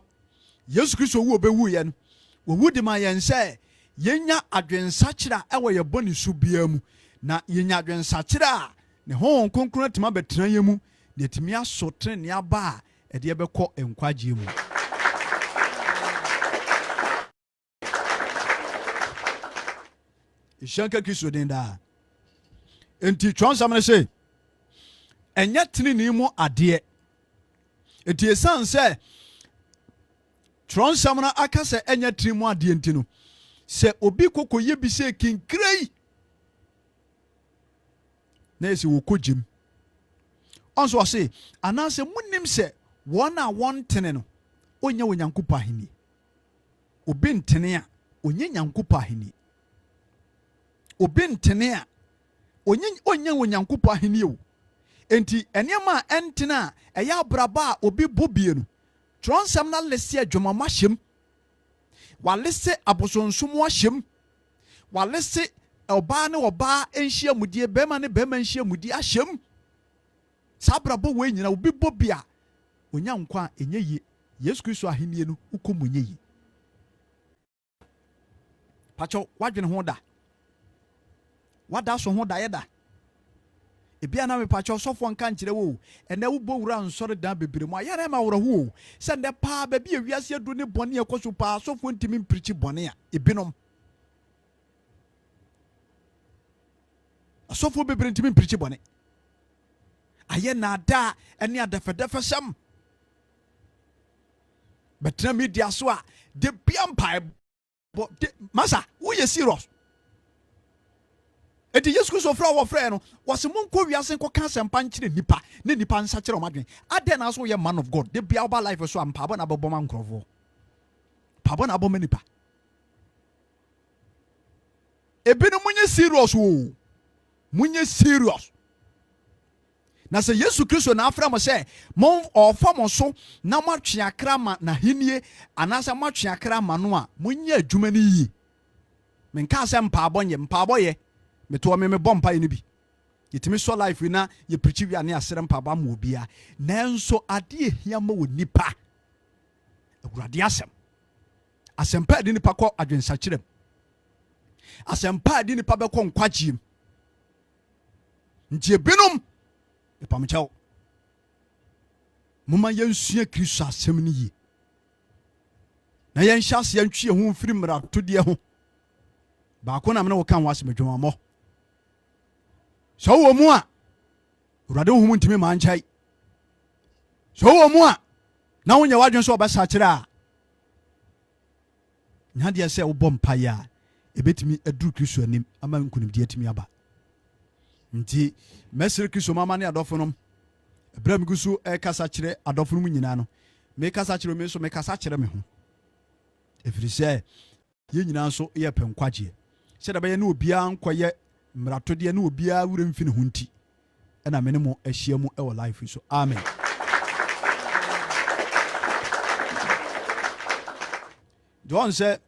Yesu Kristo wu obewu ye no. Wo wudi ma yen se yenya adwensakira ewo ye boni su bia mu na yenya adwensakira ne hon konkron atima betena ye mu ne atimi asotre ne aba e de beko enkwagye mu. Ishanka Kristo den da enti twonsam ne se enya tini ni mu ade enti esan se twonsam na akase enya tini mu ade enti no se obi kokoye bi se kinkrei na esi wo kogim onso ase anase munim se wona wontene no onya wonyankopa ahini obi ntene a onye nyankopa ahini obi ntene a onye wonyankopa ahini o enti enema entena eya braba obi bobie no tronsam na lese adwomama hyem walese abosonsom ahyem walese oba ne oba enhia mudie bema ne bema enhia mudie ahyem sabrabo we nyina obi bobia onya nkwa enye ye Yesu Kristo ahenie no ukomunye yi pacho wadwene ho da wada so ho da yeda ebia na me pacho sofo nka nkire wo ene wo bowura nsore dan bebere mu ayare ma woro ho se nde pa ba bi ewiase adu ne bone ekoso pa sofo ntimi mprichi bone a ebinom sofo bebere ntimi mprichi bone aye na da ene adafedefe sam betra media so a de biampa masa wo ye serious. Eti Yesu Kristo fra wo fra no wose monko wiase nko ka sempa nkire nipa ne nipa nsa kire o madwen ade na so ye man of God de bia oba life so ampa bo na bobo man krofo pabo na bobo nipa ebe no munye serious wo munye serious na se Yesu Kristo na afra mo se mon ofo mo so na matwe akra ma na henie anasa matwe akra ma no a munye adwuma ni yi menka se mpa bo ye meto me bompa ye ni bi yetimi so life na ye preach wi ane asere mpa ba ma obia nanso ade ehia ma woni pa awurade asempa de nipa kɔ adwensakirem asempa de nipa bɛkɔ nkwagiem ntie binom epamkyɛw moma yɛnsua Kristo asɛm ni yi na yɛnhyɛ ase yɛntwe ho mfiri mmara todie ho baako na mena wo kan wasem adwumamɔ so wo mu a urade ho ntimi ma nkyai so wo mu a na wonya wadwen so obɛsa kyerɛ a nya de sɛ wo bɔ mpa ya ebetimi aduru Kristo anim ama nkunimdi atimi aba nti mesere Kristo mama ne adofonom ebra migusu kasa kyerɛ adofonom nyina no me kasa kyerɛ me so me kasa kyerɛ me ho efiri sɛ ye nyina so ye penkwagye sɛ da bɛyɛ ne obia nkɔyɛ mratode ne obia wure mfini ho nti ɛna me ne mo ahyia mu ɛwɔ life so amen. John sɛ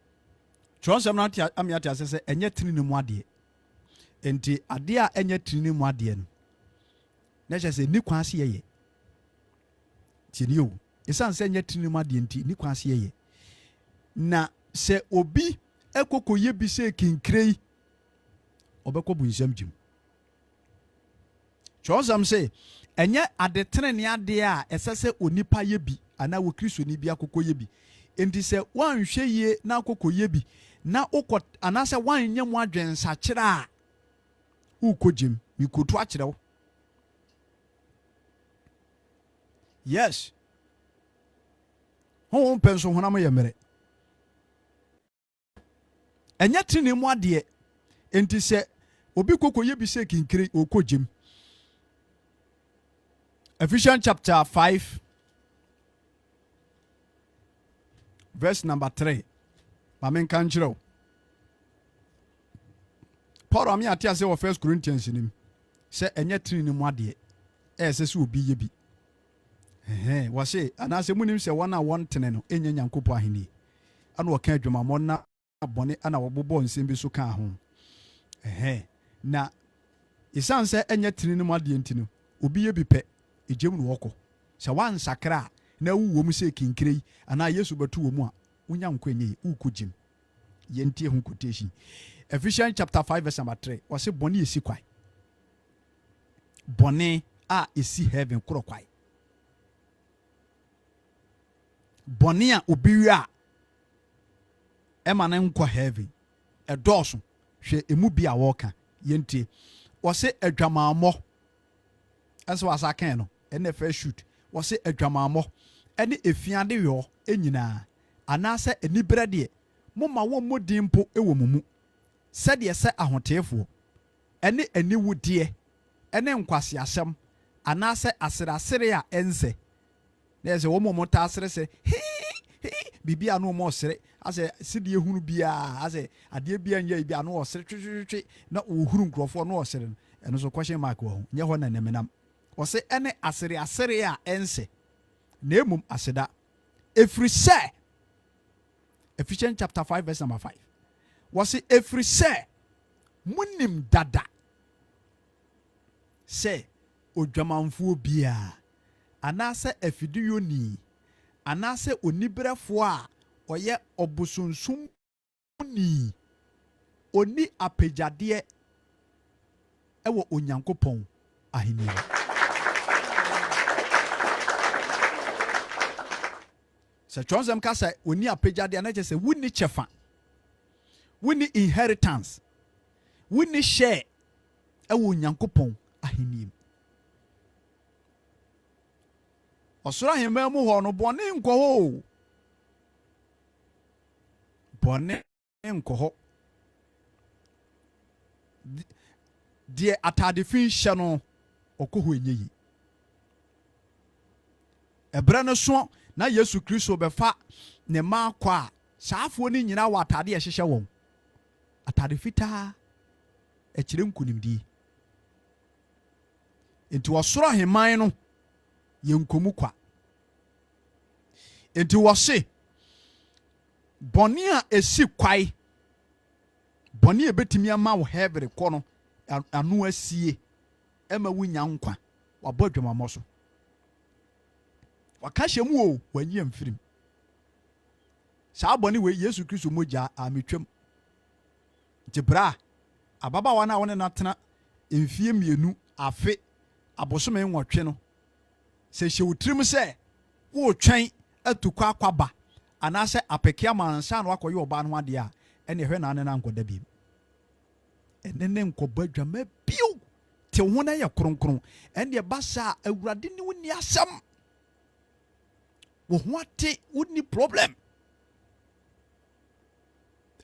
tronsam na amiate asɛ sɛ enye trini mu ade enti ade a enye trini mu ade no na kyɛ sɛ ni kwase yeye tini yo esan sɛ enye trini mu ade enti ni kwase yeye na sɛ obi ekokoye bi sɛ kinkrei obɛkɔ bunsam gyim tronsam sɛ enye ade trini ade a ɛsɛ sɛ onipa ye bi ana wo Kristo ni bi akokoye bi enti sɛ wanhwɛ yie na akokoye bi na ukɔ anase wanyɛ mu adwensa kyerɛ a ukɔgyem mikotu akyerɛ wo yes ho penso honam yɛ mere Enya tini mu ade enti se obi kokoye bi se kinkiri okogjem. Ephesians chapter 5 verse number 3. Mamen kanjiro. Paul ami atia se wo 1 Corinthians nim. Se enya tini mu ade se obi ye bi. Wase anase munim se wana won tene no enya nyankopo aheni. Ana woka adwumamɔ na abɔne ana wɔbobɔ nsɛm bi so ka ho. Na isan sɛ enya tini no ade ntino obi ye bi pɛ ejem no wɔkɔ. Sɛ wan sakra na wuwo mu sɛ kinkire ana Yesu bɛto wo mu a wonya nkɔ enye ukogjem. Yentie ho quotation. Ephesians chapter 5 verse number 3. Wase bɔne esi kwai. Bɔne a esi heaven koro kwai. Bɔne a obi wi a ema na nkɔ heaven ɛdɔɔso hwɛ emu bi a wɔka yentie wɔse adwamammɔ ɛnso wasa kan no ɛna first shoot wɔse adwamammɔ ɛne efiade yɔ enyinaa anaasɛ enibere deɛ moma wɔn modin mpo ɛwɔ mu sɛdeɛ sɛ ahoteefoɔ ɛne aniwudeɛ ɛne nkwasi asɛm anaasɛ aserasere a ɛnse na ɛsɛ wɔn mo ta asere sɛ bibi anu mo sere ase sidie hunu bia ase ade bia nya bia no osere twetwetwe na ohuru nkrofo no osere no eno so question mark wo ho nye ho na nemenam ose ene asere a ense na emum aseda efri se Ephesians chapter 5 verse number 5 wose efri se munim dada se odwamanfo bia anase afidiyoni anase onibrefo a oye obusunsum ni oni apejade ewo onyankopon ahini se chonsem ka se oni apejade na che se wuni chefa wuni inheritance wuni share ewo onyankopon ahini osura hema mu ho no bone nkɔ ho bone nkɔ ho die atade fin hye no ɔkɔ ho enyeyi ebra no so na Yesu Kristo bɛfa ne ma akɔ a saafo ni nyina wɔ atade ɛhyehyɛ wɔn atade fitaa ɛkyerɛ nkunimdi enti wɔsoro heman no yenkomu kwa enti wose bɔne a esi kwai bɔne a betimi ama wo heaven kɔ no anu asie ema wunya nkwa wabɔ dwamamɔ so waka hyɛmu o wanyi amfirim saa bɔne we Yesu Kristo mogya ametwam nti bra ababa wana wone natena mfie mienu afe abosome nwɔtwe no se hyewutrim sɛ wo twɛn atukɔ akwaba anase apeke amansa no akoye oba no ade a ene hwe na ne na nkoda bi ene ne nkoba dwama biu te ho na ye kronkron ene ba sa awurade ne woni asam wo ho ate woni problem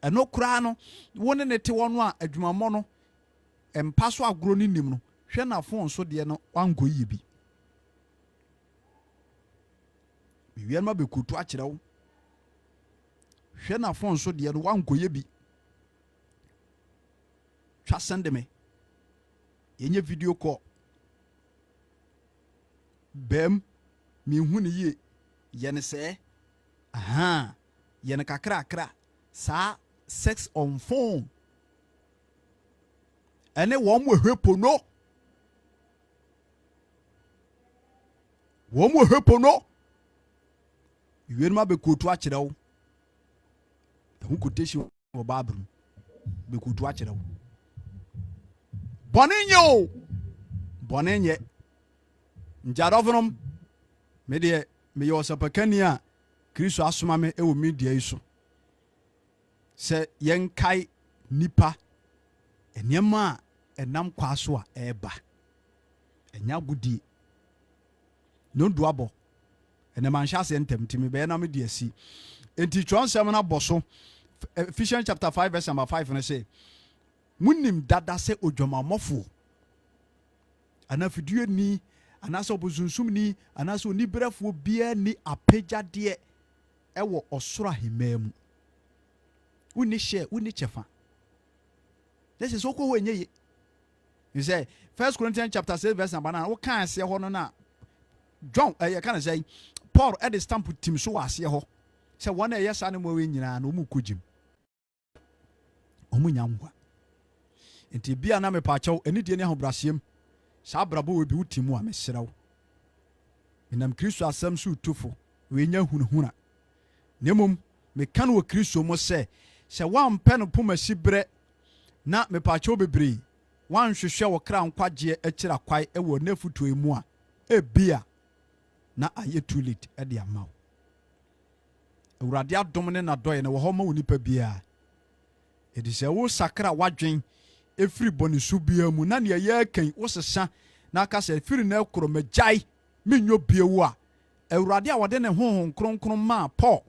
eno kura no woni ne te wono a adwumamɔ no empa so agoro ni nim no hwe na fon so de no wanko yi bi wian ma be kutu a kyerɛ wo hwɛ na fon so de no wankoye bi twa send me yenye video call bem mi hu ne ye yene sɛ yene kakra sa sex on phone ene wo mo hwepo no wian ma be kutu a kyerɛ wo hu quotation wo babru be kutu a kyerɛ wo bɔne nye njadɔfonom me de me yɛ osapakani a Kristo asoma me ɛwɔ media yi so sɛ yɛnkae nipa enema a ɛnam kwa so a ɛba enya gudi no duabɔ ene man hyase ntemtimi be na me de asi enti twonsɛm na bɔ so Ephesians chapter 5 verse number 5 and say munim dada se odwamamofo anafidue ni anaso obusunsum ni anaso onibrefo bia ni apegyade ewo osoro ahemamu uni chefa. This is oko wenye ye. You say 1 Corinthians chapter 6 verse number 9 what can say ho no na John you can say Paul at the stamp team so ase ho say one yes ane mo we nyina na omu kogim omu nyamwa enti bia na me pa chaw eni die ne ahobrasiem sa brabo we bi utimu a mesrew enam Kristo asam so utufo we nya hunhuna nemom me kan wo Kristo mo se wan pe no poma sibre na me pa chaw bebre wan hwehwe wo kra nkwagye akira kwai ewo nafuto emu a ebia na aye too late e de amaw awurade adom ne na doye ne wo ho ma wonipa bia e di se wo sakra wadwen efiri bonisu bia mu na ne ye kan wo sesa na aka se efiri na ekoro magyae menyo biewu a awurade a wode ne honhon kronkron ma Paul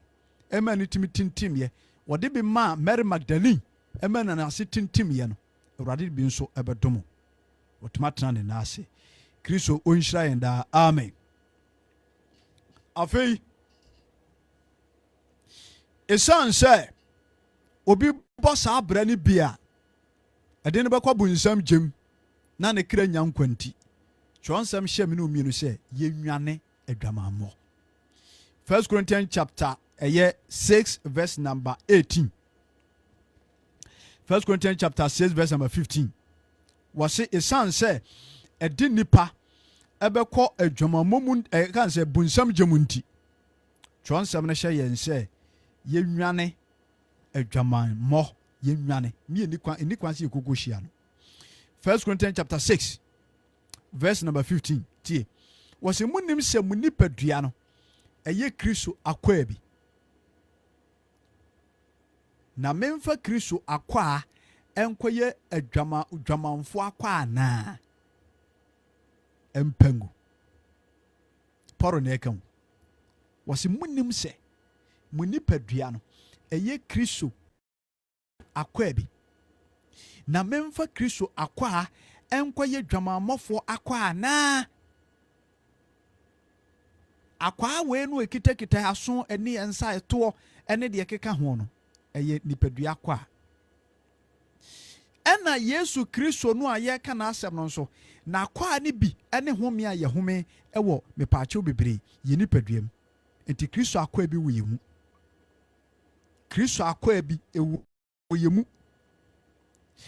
ema ne timi tintim ye wode bi ma Mary Magdalene ema na ase tintim ye no awurade bi nso ebedomo otomatena ne na ase Kristo onhyira yenda amen. Afei esan say obi bossa abra ni bia ade ne bekwa bunsam gem na ne kra nya nkwanti twonsam hye me no mienu say yenwane adwamammo. 1 Corinthians chapter 6 verse number 18. 1 Corinthians chapter 6 verse number 15 was esan say edi nipa ebekọ adwamammo kan say bunsam gemunti twonsam ne hye yen say yenwane adwamammo yenwane mi enikwan se ekokohia no. 1 Corinthians chapter 6 verse number 15 tie was munim se munipadua no eye Kristo akwa bi na memfa Kristo akwa enkoye adwamamfo akwa na empangu poro na ekam was munim se munipadua no eye Kristo akwa bi na memfa Kristo akwa enkoye dwamamofo akwa na akwa we no ekitakita aso eni ensa eto ene de keka ho no eye nipadua akwa ena Yesu Kristo no aye ka na asem no so na akwa ne bi ene home a ye home ewo mepaache bebre ye nipaduam enti Kristo akwa bi wo yemu Kristo akwa bi ewo yemu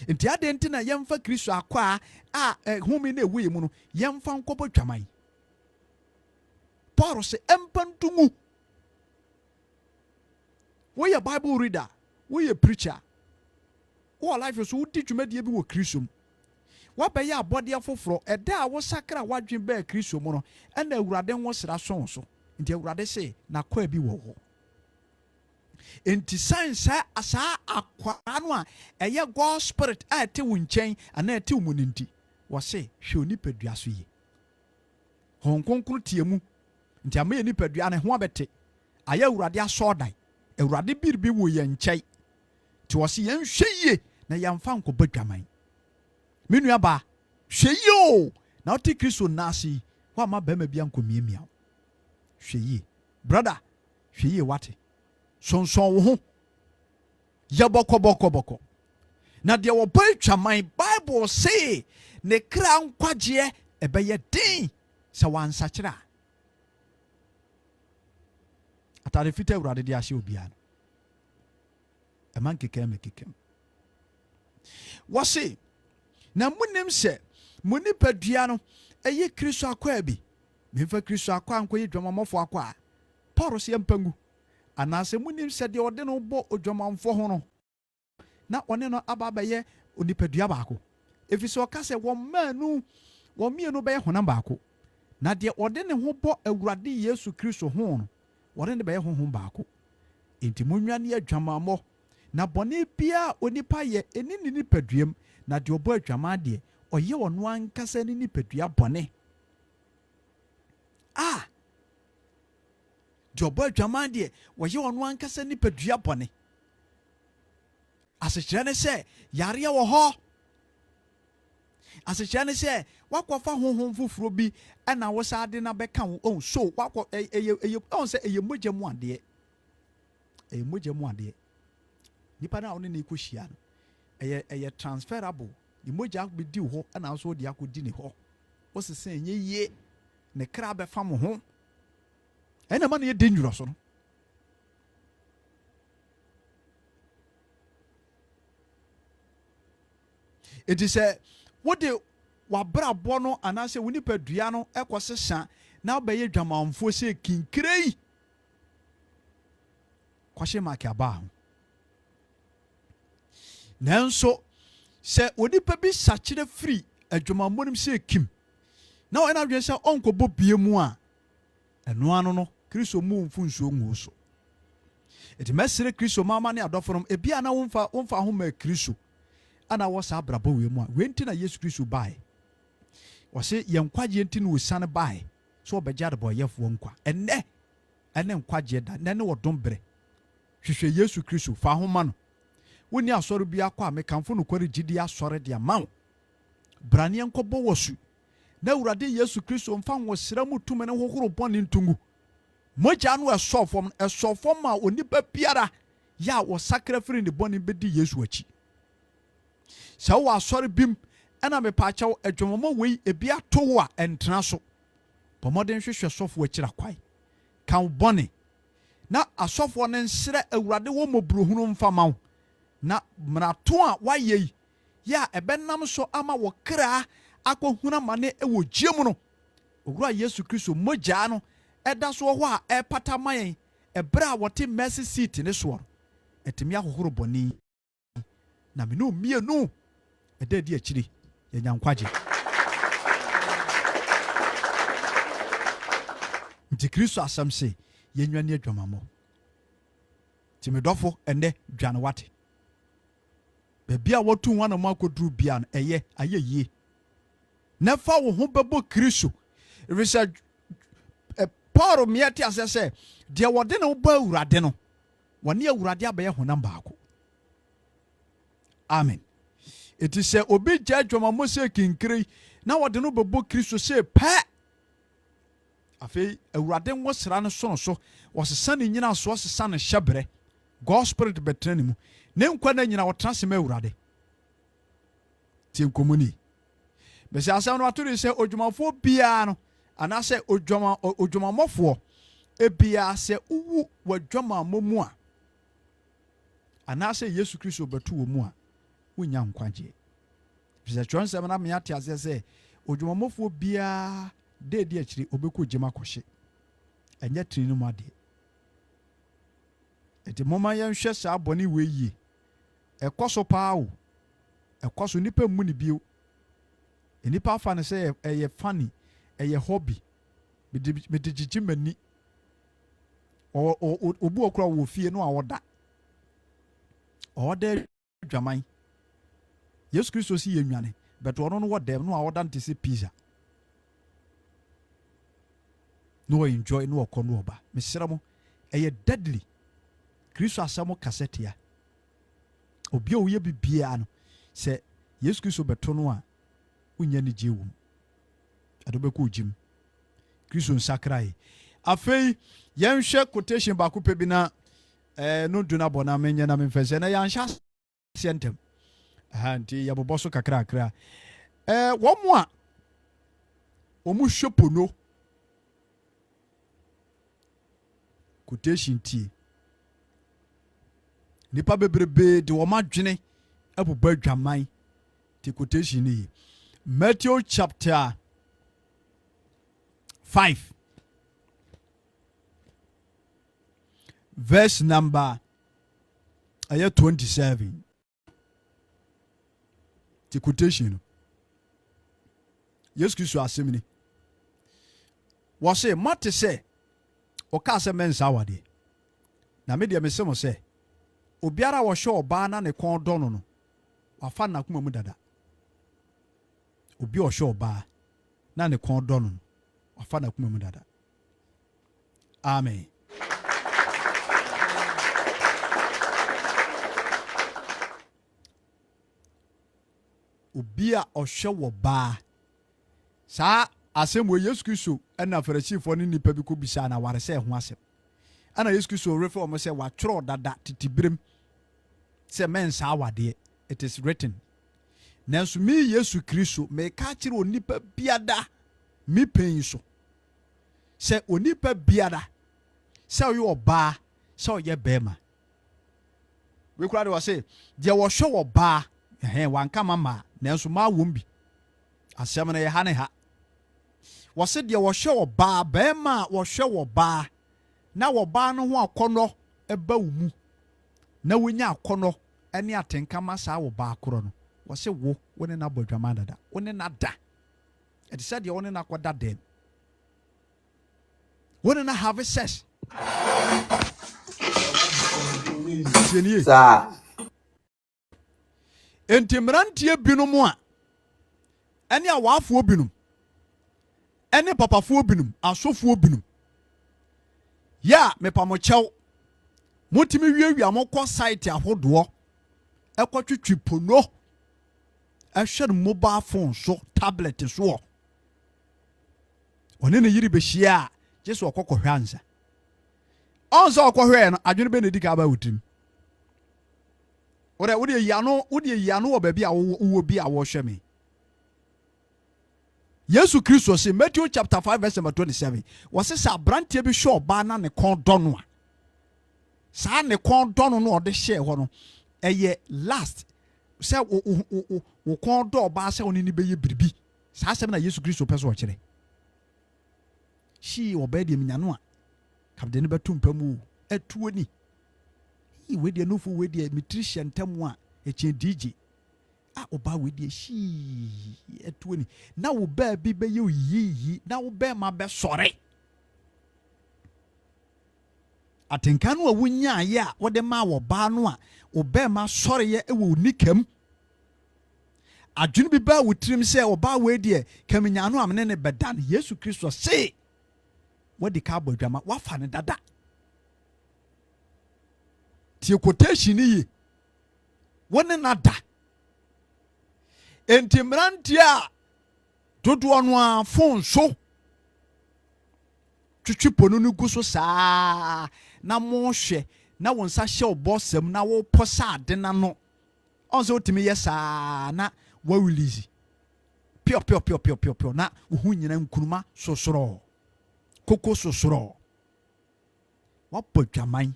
enti ade nti na yemfa Kristo akwa a home na ewo yemu no yemfa nkobo twaman Paul se empantumu we a Bible reader we a preacher wo life so wudi dwumadie bi wo Kristo wa be ya abode afoforo eda a wo sakra wadwen ba Kristo mu no na awurade ho sra so nti awurade se na kwa bi wo ho enti science asa akwa no a eye God spirit a te wo nchen ana te wo munti wo se hwe onipadua so yi hon konkro tie mu nti amaye nipadua ne ho abete aya awurade asodan awurade birbi wo ye nchai ti wo se yen hweye na yamfa nko badwaman menu aba hweye na oti Kristo nasi wa ma ba ma bia nko miemia hweye brother hweye wate sonson wo ho ya boko na de wo badwaman Bible say ne kra nkwaje ebeye din se wansa kira atare fita awurade de ahye obia no eman kekem wase na munim se munipadua no eye Kristo akwa bi memfa Kristo akwa nkoye dwamamofo akwa Paul se mpangu anase munim se de ode no bo odwamamfo ho no na one no ababa ye onipadua baako efise okase wo manu wo mienu be honam baako na de ode ne ho bo awurade Yesu Kristo ho no wore ne be honhom baako enti monwane adwamammo na bone bia onipa ye eni nipaduam na de obo adwama de oye wono ankasa ni nipadua bone de obo adwama de oye wono ankasa nipadua bone asekyerɛ ne sɛ yareɛ wɔ hɔ asekyerɛ ne sɛ wakɔfa honhom foforɔ bi ɛna wo saa de na bɛka wo so wakɔ sɛ ɛyɛ mogya mu adeɛ ɛyɛ mogya mu adeɛ nipa na wone ne kɔhyia no ɛyɛ transferable ne mogya bɛdi wo hɔ ɛna nso wode akɔdi ne hɔ wo se sɛ ɛnyɛ yie ne kra bɛfa mo ho ɛna ma no yɛ dangerous no ɛti sɛ wode wabrabɔ no anaasɛ wo nipadua no ɛkɔsesa na wobɛyɛ dwamanfoɔ sɛ kinkrei kɔhye maake abaa ho nanso sɛ onipa bi sakyerɛ firi adwamammɔ no sɛ kim na ɔyɛ no adwene sɛ ɔnkɔbɔ bie mu a ɛno ano no kristo mu mfu nsuo nguo so ɛti mɛsere kristo mama ne adɔfo nom ebia na womfa ho ma kristo ana wɔ saa abrabɔ wei mu a wei nti na yesu kristo bae wɔse yɛn nkwagyeɛ nti na ɔsiane bae sɛ ɔbɛgye adebɔyɛfoɔ nkwa ɛnɛ ɛne nkwagyeɛ da nɛ ne wɔdom berɛ hwehwɛ yesu kristo fa ho ma no wonni asɔre bi akɔ a mekamfo nokware gyidi asɔre de ama wo braneɛ nkɔbɔ wɔ su na awurade yesu kristo mfa nwɔsra mu tumi ne hohoro bɔne ntongu mogya no ɛsɔ fam a onipa biara yɛ a wɔsakra firi ne bɔne bɛdi yesu akyi sɛ wowɔ asɔre bim ɛna mepaakyɛw adwamamɔ wei ebi ato wo a ɛntena so bɔ mmɔden hwehwɛ sɔfoɔ akyira kwae ka wo bɔne na asɔfoɔ no nsrɛ awurade wɔ mmɔborɔhunu mfa ma wo na mmarato a wayɛ yi yɛ a ɛbɛnam so ama wɔ kraa akɔhunu amane ɛwɔ gyie mu no owura yesu kristo mogyaa no ɛda so hɔ a ɛpata ma yɛn ɛberɛ a wɔte mercy seat ne soɔ no ɛtumi ahohoro bɔne na mene mmienu ɛda di akyiri yɛnya nkwagye nti kristo asɛm se yɛnwa ne adwamammɔ nti medɔfo ɛnɛ dwane wate baabi a wɔto ho anam akɔduru bia no ɛyɛ ayɛ yie na fa wo ho bɛbɔ kristo ɛfiri sɛ paul meɛ te asɛ sɛ deɛ wɔde ne wobɔ awurade no wɔne awurade abɛyɛ honam baako amen ɛti sɛ obi gya adwamammɔ sɛ kinkiri na wɔde no bɛbɔ kristo sɛ pɛ afei awurade ngo sra no sono so wɔsesa ne nyina so wɔsesa no hyɛberɛ god spirit bɛtena ne mu ne nkwa na nyina wɔtena sɛm awurade tie nkɔmmɔni bɛsɛ asɛm no ato de sɛ odwumafoɔ biara no anaasɛ odwumammɔfoɔ ebiara sɛ wowu w'adwamammɔ mu a anaasɛ yesu kristo bɛto wɔ mu a wonya nkwagyeɛ sɛ twɛn sɛm na me ate asɛ sɛ odwumammɔfoɔ biara deedi akyiri obɛkɔ gyema kɔhye ɛnyɛ tiri no mu adeɛ ɛti momma yɛnhwɛ saa bɔne wei yie ɛkɔ so paa o ɛkɔ so nipa mmu ne bio nipa afa no sɛ ɛyɛ funny ɛyɛ hobby mede gyegye m'ani obi okura wɔ fie no a ɔda adwaman yesu kristo si yɛ nwane bɛtɔ ɔno no wɔ dɛm no a ɔda no te sɛ pizza no enjoy no ɔkɔ no ɔba mesrɛ mo ɛyɛ deadly kristo asɛm kasetia obi a woyɛ bibia no sɛ yesu kristo bɛto no a wonya ne gye wom ado bɛkɔ gyim kristo nsakrae afei yɛnhwɛ quotation baako pɛ bi na no do na bɔ na menyɛ na memfɛ sɛ na yɛanhyɛ aseɛ ntɛm nti yɛbobɔ so kakrakra wɔn mu a wɔn hwɛ pono quotation tie nipa bebrebe de wɔn adwene ɛbobɔ adwaman te quotation ni Matthew chapter 5 verse number 27 te quotation Yesu Kristo asɛm ni wɔse mate sɛ ɔka sɛ mensa awade na me deɛ mesɛ mo sɛ obiara a wɔhwɛ ɔbaa na ne kɔn dɔ no no wafa n'akoma mu dada obi a ɔhwɛ ɔbaa na ne kɔn dɔ no wafa n'akoma mu dada amen obi a ɔhwɛ wɔ baa saa asɛm wɔ Yesu Kristo ɛna Farisifo ne nipa bi ko bisa na ware sɛ ho asɛm ana Yesu Kristo refer ɔmo sɛ watwerɛ dada titibirem sɛ mensa awadeɛ it is written nanso me Yesu Kristo me ka kyerɛ onipa biada me pen so sɛ onipa biada sɛ ɔyɛ ɔbaa sɛ ɔyɛ bɛrima we kura de wɔ sɛ deɛ wɔhwɛ wɔ baa wanka mama nanso ma wɔm bi asɛm no yɛ ha ne ha wɔse deɛ wɔhwɛ wɔ baa bɛrima a wɔhwɛ wɔ baa na wɔ baa no ho akɔnnɔ ɛba wo mu na wonya akɔnnɔ ɛne atenkama saa wɔ baa korɔ no wɔse wo ne na bɔ dwama dada wo ne na da ɛte sɛ deɛ wo ne na kɔda dɛm wo ne na have sex saa enti mmeranteɛ binom a ɛne awaafoɔ binom ɛne papafoɔ binom asɔfoɔ binom ya mepamokyɛw motimi wiawia mokɔ site ahodoɔ ɛkɔtwitwi pono ɛhwɛ no mobile phone so tablet so ɔne ne yiri behyia a gye so ɔkɔkɔhwɛ ansa ɔnsa ɔkɔhwɛ no adwene bɛ ne di ka ba wotim wode yano wɔ baabi a wowɔ bi a wɔhwɛ me Yesu Kristo say Matthew chapter 5 verse number 27 wɔse sɛ aberanteɛ bi hwɛ ɔbaa na ne kɔn dɔ no a saa ne kɔn dɔ no no ɔde hyɛ hɔ no ɛyɛ last sɛ wo kɔn dɔ ɔbaa sɛ ɔne ne bɛyɛ biribi saa asɛm na Yesu Kristo pɛ so ɔkyerɛ hyi ɔbaa deɛ menya no a kabde ne bɛto mpa mu atuo ni wedeɛ nofo wedeɛ metiri hyɛ ntam a ɛkyɛn DJ a oba wedeɛ hyi atuo ni na wo baa bi bɛyɛ oyiyi na wo baa ma bɛsɔre atenka no a wonyaayɛ a wode ma wɔ baa no a wo baa ma sɔreyɛ ɛwɔ nikam adwene bi baa wo tirim sɛ ɔbaa wedeɛ kamenya no amene ne bɛda no Yesu Kristo se wadi ka abɔ dwama wafa ne dada tie quotation yi wone na da enti mmeranteɛ a dodoɔ no a phone so twitwi pono no gu so saa na mohwɛ na wo nsa hyɛ ɔbɔsɛm na wo pɔsa ade na no ɔnso wotimi yɛ saa na wa release pio na wo hu nyina nkunuma sosoro koko sosoro wapɔ dwaman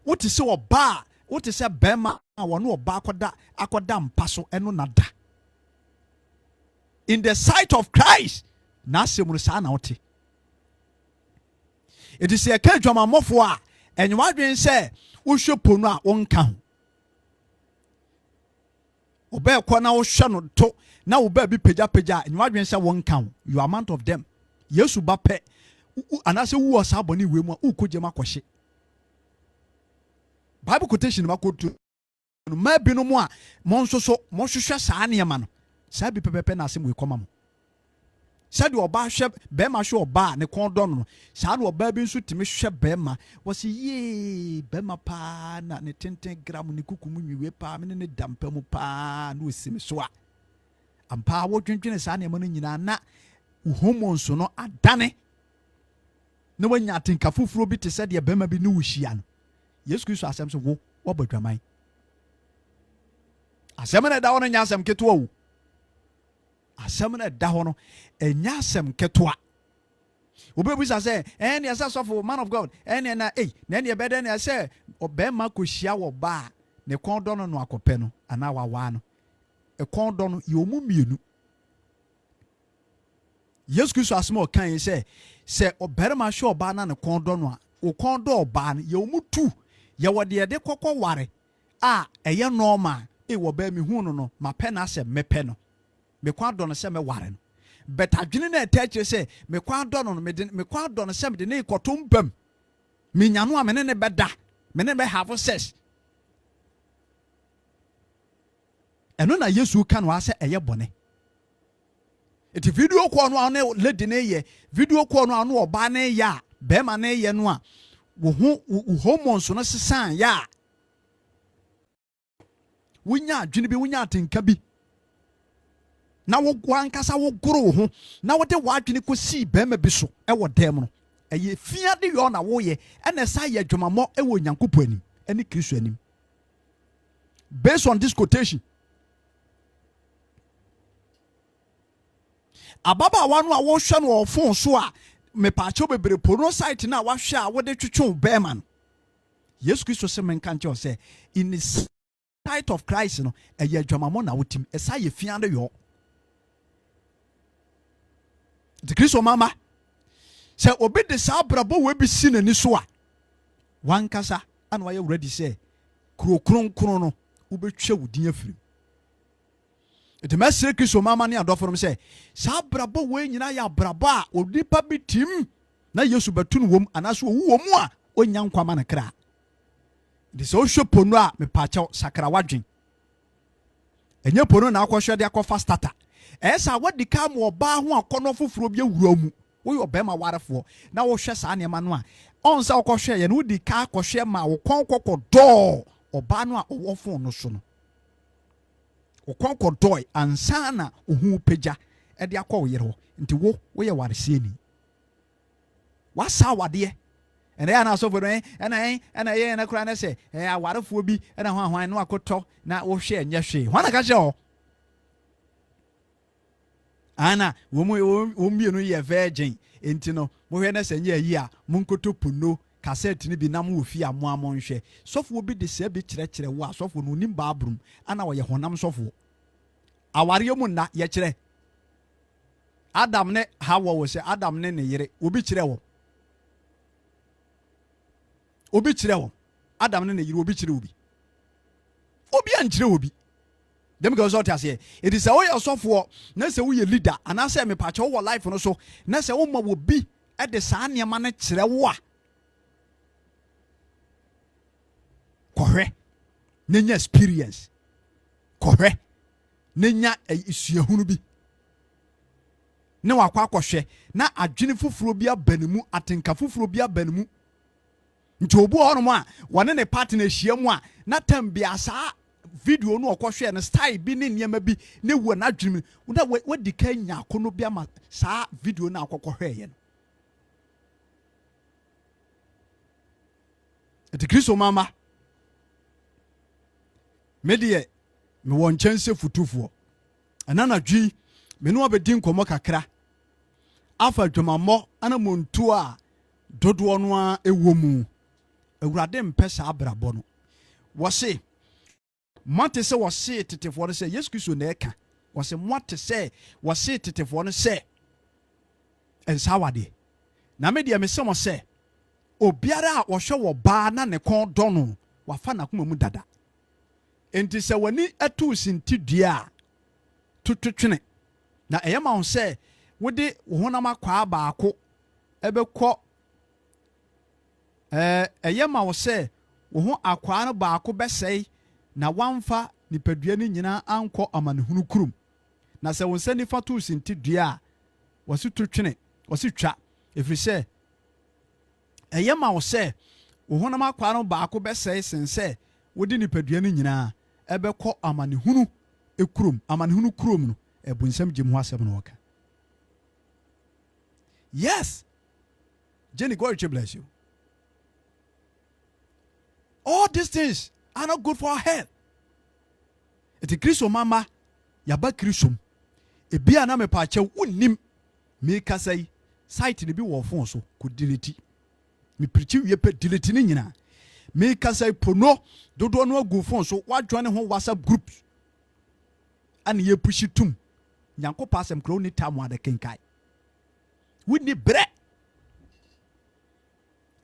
wote sɛ ɔbaa wote sɛ bɛrima a wɔne ɔbaa akɔda mpa so ɛno nada in the sight of Christ na asɛm no saa na wote it is a kind of amorpho a and you wadwen say wohwe pono a wonka ho obey kɔ na wohwe no to na wo ba bi pagya and you wadwen say wonka ho you amount of them Yesu ba pɛ anase wo osa boni we mu a ukogye makɔhye Bible quotation makotu no ma bi no mu a mo nso so mo hwehwɛ saa ne ma no saa bi pepepe na asɛm we kɔma mo said ọba hwɛ bɛrima hwɛ ɔbaa ne kɔn dɔ no saa na ɔbaa bi nso timi hwɛ bɛrima wɔsi yee bɛrima paa na ne tenten gram ne kuku mu nwiwe paa me ne dampa mu paa na osi me so a ampa wodwendwene saa nneɛma no nyinaa na hormones no adane na wanya atenka foforo bi te sɛ deɛ bɛrima bi ne wo hyia no Yesu Kristo asɛm so wo wɔbɔ dwaman asɛm na da wo no nya asɛm ketewa wo asɛm na da hɔ no ɛnya asɛm ketewa obɛbusa sɛ ɛne ɛsɛ sɔfo man of God ɛne na na ɛne ɛbɛdɛ ne ɛsɛ ɔbɛrima kɔhyia wɔ ba a ne kɔn dɔ no no akɔpɛ no anaa wawa no ɛkɔn dɔ no yɛ ɔmu mmienu Yesu Kristo asɛm a ɔkan yi sɛ ɔbɛrima hwɛ ɔbaa na ne kɔn dɔ no a ɔkɔn dɔ ɔbaa no yɛ ɔmu tu yɛwɔ deɛ de kɔkɔ ware a ɛyɛ nɔɔma wɔ bɛɛ mi hu no mapɛ na asɛ mepɛ no mekwa dɔ no sɛ mɛware no but adwene na ɛtɛ kyerɛ sɛ mekwa dɔ no mekwa dɔ no sɛ mede ne kɔtɔ mbam menya no a mene ne bɛda mene bɛ have sex ɛno na Yesu ka no asɛ ɛyɛ bɔne eti video call no a ne lady ne yɛ video call no a no ɔba ne yɛ a bɛrima ne yɛ no a wo hormones no sesan yɛ a wonya adwene bi wonya atenka bi na wo ankasa wo goro ho na wo de wadwene ko si bema bi so e wo dem no eye fia de yo na wo ye ene sa ye dwumammo e wo Nyankopɔn anim ene Kristo anim. Based on this quotation, ababa wanu a wo hwe no ofon so a me pa che bebre porno site na wa hwe a wo de twetwe bema no. Yes Kristo se men kan che o se in the sight of Christ no eye dwumammo na wotim e sa ye fia de yo. The Kristo mama say obi de sa brabo we bi si nani so a wan kasa an wa ye ready say kro kronkron no wo betwa wudin afiri. Ete mesre Kristo mama ne adofo no say sa brabo we nyina ya brabo a odipa bitim na Yesu betun wom anaso owu wom a onya nkwama na kra. De so hwe pono a me pacha sakra wadwen enye pono na akohwe de akofa starter esa wadi ka mo ba ho akono foforo bi awura mu wo yo be ma warefo na wo hwe sa ne ma no a onsa akohwe ye no di ka akohwe ma wo konkokodo oba no a wo fon no so no wo konkodo ansa na ohu pagya e de akọ wo yere ho nti wo ye waresieni wasa wade ene ya na so fo no ena ye na kura na se awarefo bi ena ho ahwan no akoto na wo hwe enye hwe hwana ka je ho ana wo mienu ye virgin enti no mo hwe na sanye yi a monkoto puno cassette ni bi nam wo fi amo nhwe sofo bi de se bi kire wo asofo no nim baabrum ana wo ye honam sofo aware mu na ye kire Adam ne Hawa wo se Adam ne yire obi kire wo Adam ne yire obi kire obi ankire obi. Dem go so tase it is all your software na se wo ye leader ana se me pa che wo life no so na se wo ma wo bi e de sa ne ma na kire wo a kohwe nenya experience kohwe nenya isuahunu bi ne wakwa akohwe na adwene foforo bi abanemu atenka foforo bi abanemu nti obu ho no ma wone ne partner hia mu a na tambia saa video no okohwe no style bi ne niam bi ne wo na adwene na wadi ka nya akono bi ama saa video na akokohwe ye no eti Kristo mama medie me won chance futufo anana dwi me no obedi nkomo kakra afa dwamammo ana montu a dodo no a ewomu awurade mpesa abrabo no wose mate se wose tetefo no se Yesu Kristo na eka wose mate se wose tetefo no se ensawade na medie me se mo se obiara a wohwe wo ba na ne kon do no wafa na koma mu dada enti se wani atu sintidua tututwene na eyema on se wode honam akwa baako ebekọ eyema wo se wo ho akwa no baako besei na wamfa nipadua ni nyina ankọ amanehunu kurum na se won sani fatu sintidua wasi tutwene wasi twa efiri se eyema wo se wo honam akwa no baako besei sense wodi nipadua ni nyina ebekọ amanehunu ekurum amanehunu kurum no ebunsam gem ho asem no waka. Yes, Jenny, God bless you. All these things are not good for our health. Eti Kristo mama yaba Kristo ebia na me pa che wonnim me kasai site ne bi wo phone so ko delete me preach wie pe delete ni nyina me kasai pono dodo no agu phone so wa join ho WhatsApp groups an ye pushi tum nyanko pasem kro ni tamu ade kenkai wini bre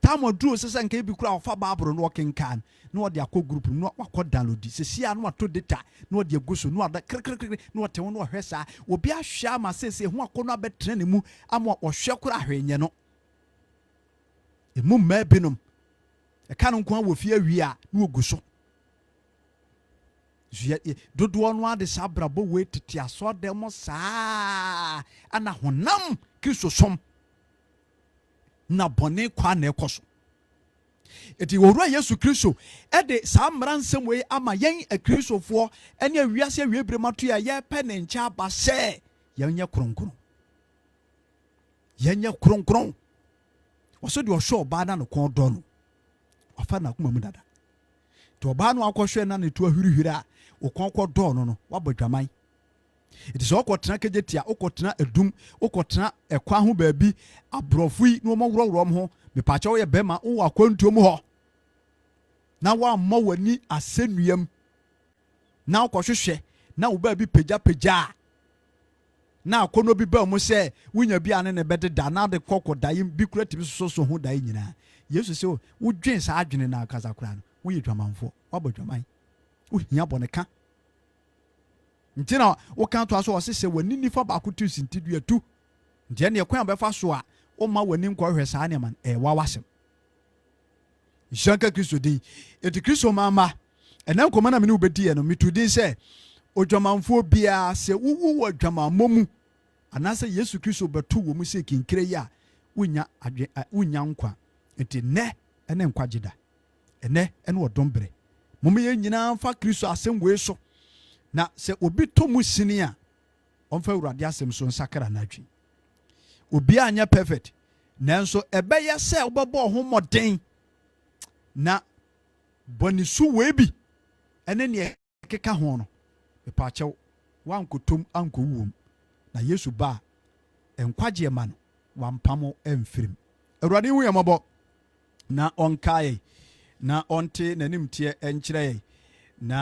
tamu duro sesa nke bi kura ofa babro no kenkan no de akọ group no akọ download sesia no ato data no de aguso no ada krkrkr no te no hwesa obi ahwa ma sese ho akọ no abetre ne mu ama ohwe kura ahwenye no emu ma binom e ka no nko awofi awi a no oguso dodo no ade sabrabo we tete aso dem saa ana honam Kristo som na bone kwa na ekoso eti owura Yesu Kristo ede saa mmara nsɛm wei ama yɛn akristofoɔ ɛne awiase awiebre mato a yɛpɛ ne nkyɛ aba sɛ yɛnyɛ kronkron wɔso de ɔhwɛ ɔbaa na ne kɔn dɔ no ɔfa na akoma mu dada te ɔbaa no akɔhwɛ na ne to ahurihuri a ɔkɔn kɔ dɔ no wabɔ dwaman iti sɛ ɔkɔtena kegyetia ɔkɔtena edum ɔkɔtena ɛkwan ho baabi aborɔfo yi na wɔn worɔworɔ ho mepakyɛ wɔyɛ bɛrima wɔ akwantuom hɔ na wɔammɔ w'ani asɛnnuam na ɔkɔhwehwɛ na wo baabi pagya na akɔnɔ bi baa mu sɛ wonya bi ane ne bɛdeda na de kɔkɔ dae bi kura timi so ho dae nyinaa Yesu sɛ wodwen saa adwene na akasa kora no woyɛ dwamanfoɔ wabɔ dwaman wohia bɔ ne ka nti na woka to aso ɔse sɛ w'ani nifa baako tu sintidua tu nti ɛne ɛkwan bɛfa so a woma w'ani nkɔhwɛ saa nneɛma ɛwa wasɛm nhyɛnka Kristo din eti Kristo mama ɛnɛ nkɔmɔ na mene wobɛdi no metu din sɛ odwamanfoɔ biara sɛ wowu wɔ dwamammɔ mu anaasɛ Yesu Kristo bɛto wɔ mu sɛ kinkire yi a wonya nkwa enti nɛ ɛne nkwagye da ɛnɛ ɛne wɔdom bere mom yɛ nyinaa mfa Kristo asɛm wei so na sɛ obi to mu sini a ɔmfa Awurade asɛm so nsakra n'adwi obiara nyɛ perfect nanso ɛbɛyɛ sɛ wobɛbɔ ho mmɔden na bɔne so wei bi ɛne neɛ keka ho no mepakyɛw wankɔtom ankɔwuom na Yesu ba nkwagye ma no wampamo amfirim Awurade hu yɛ mmɔbɔ na ɔnkae na ɔnte n'anim teɛ ɛnkyerɛ na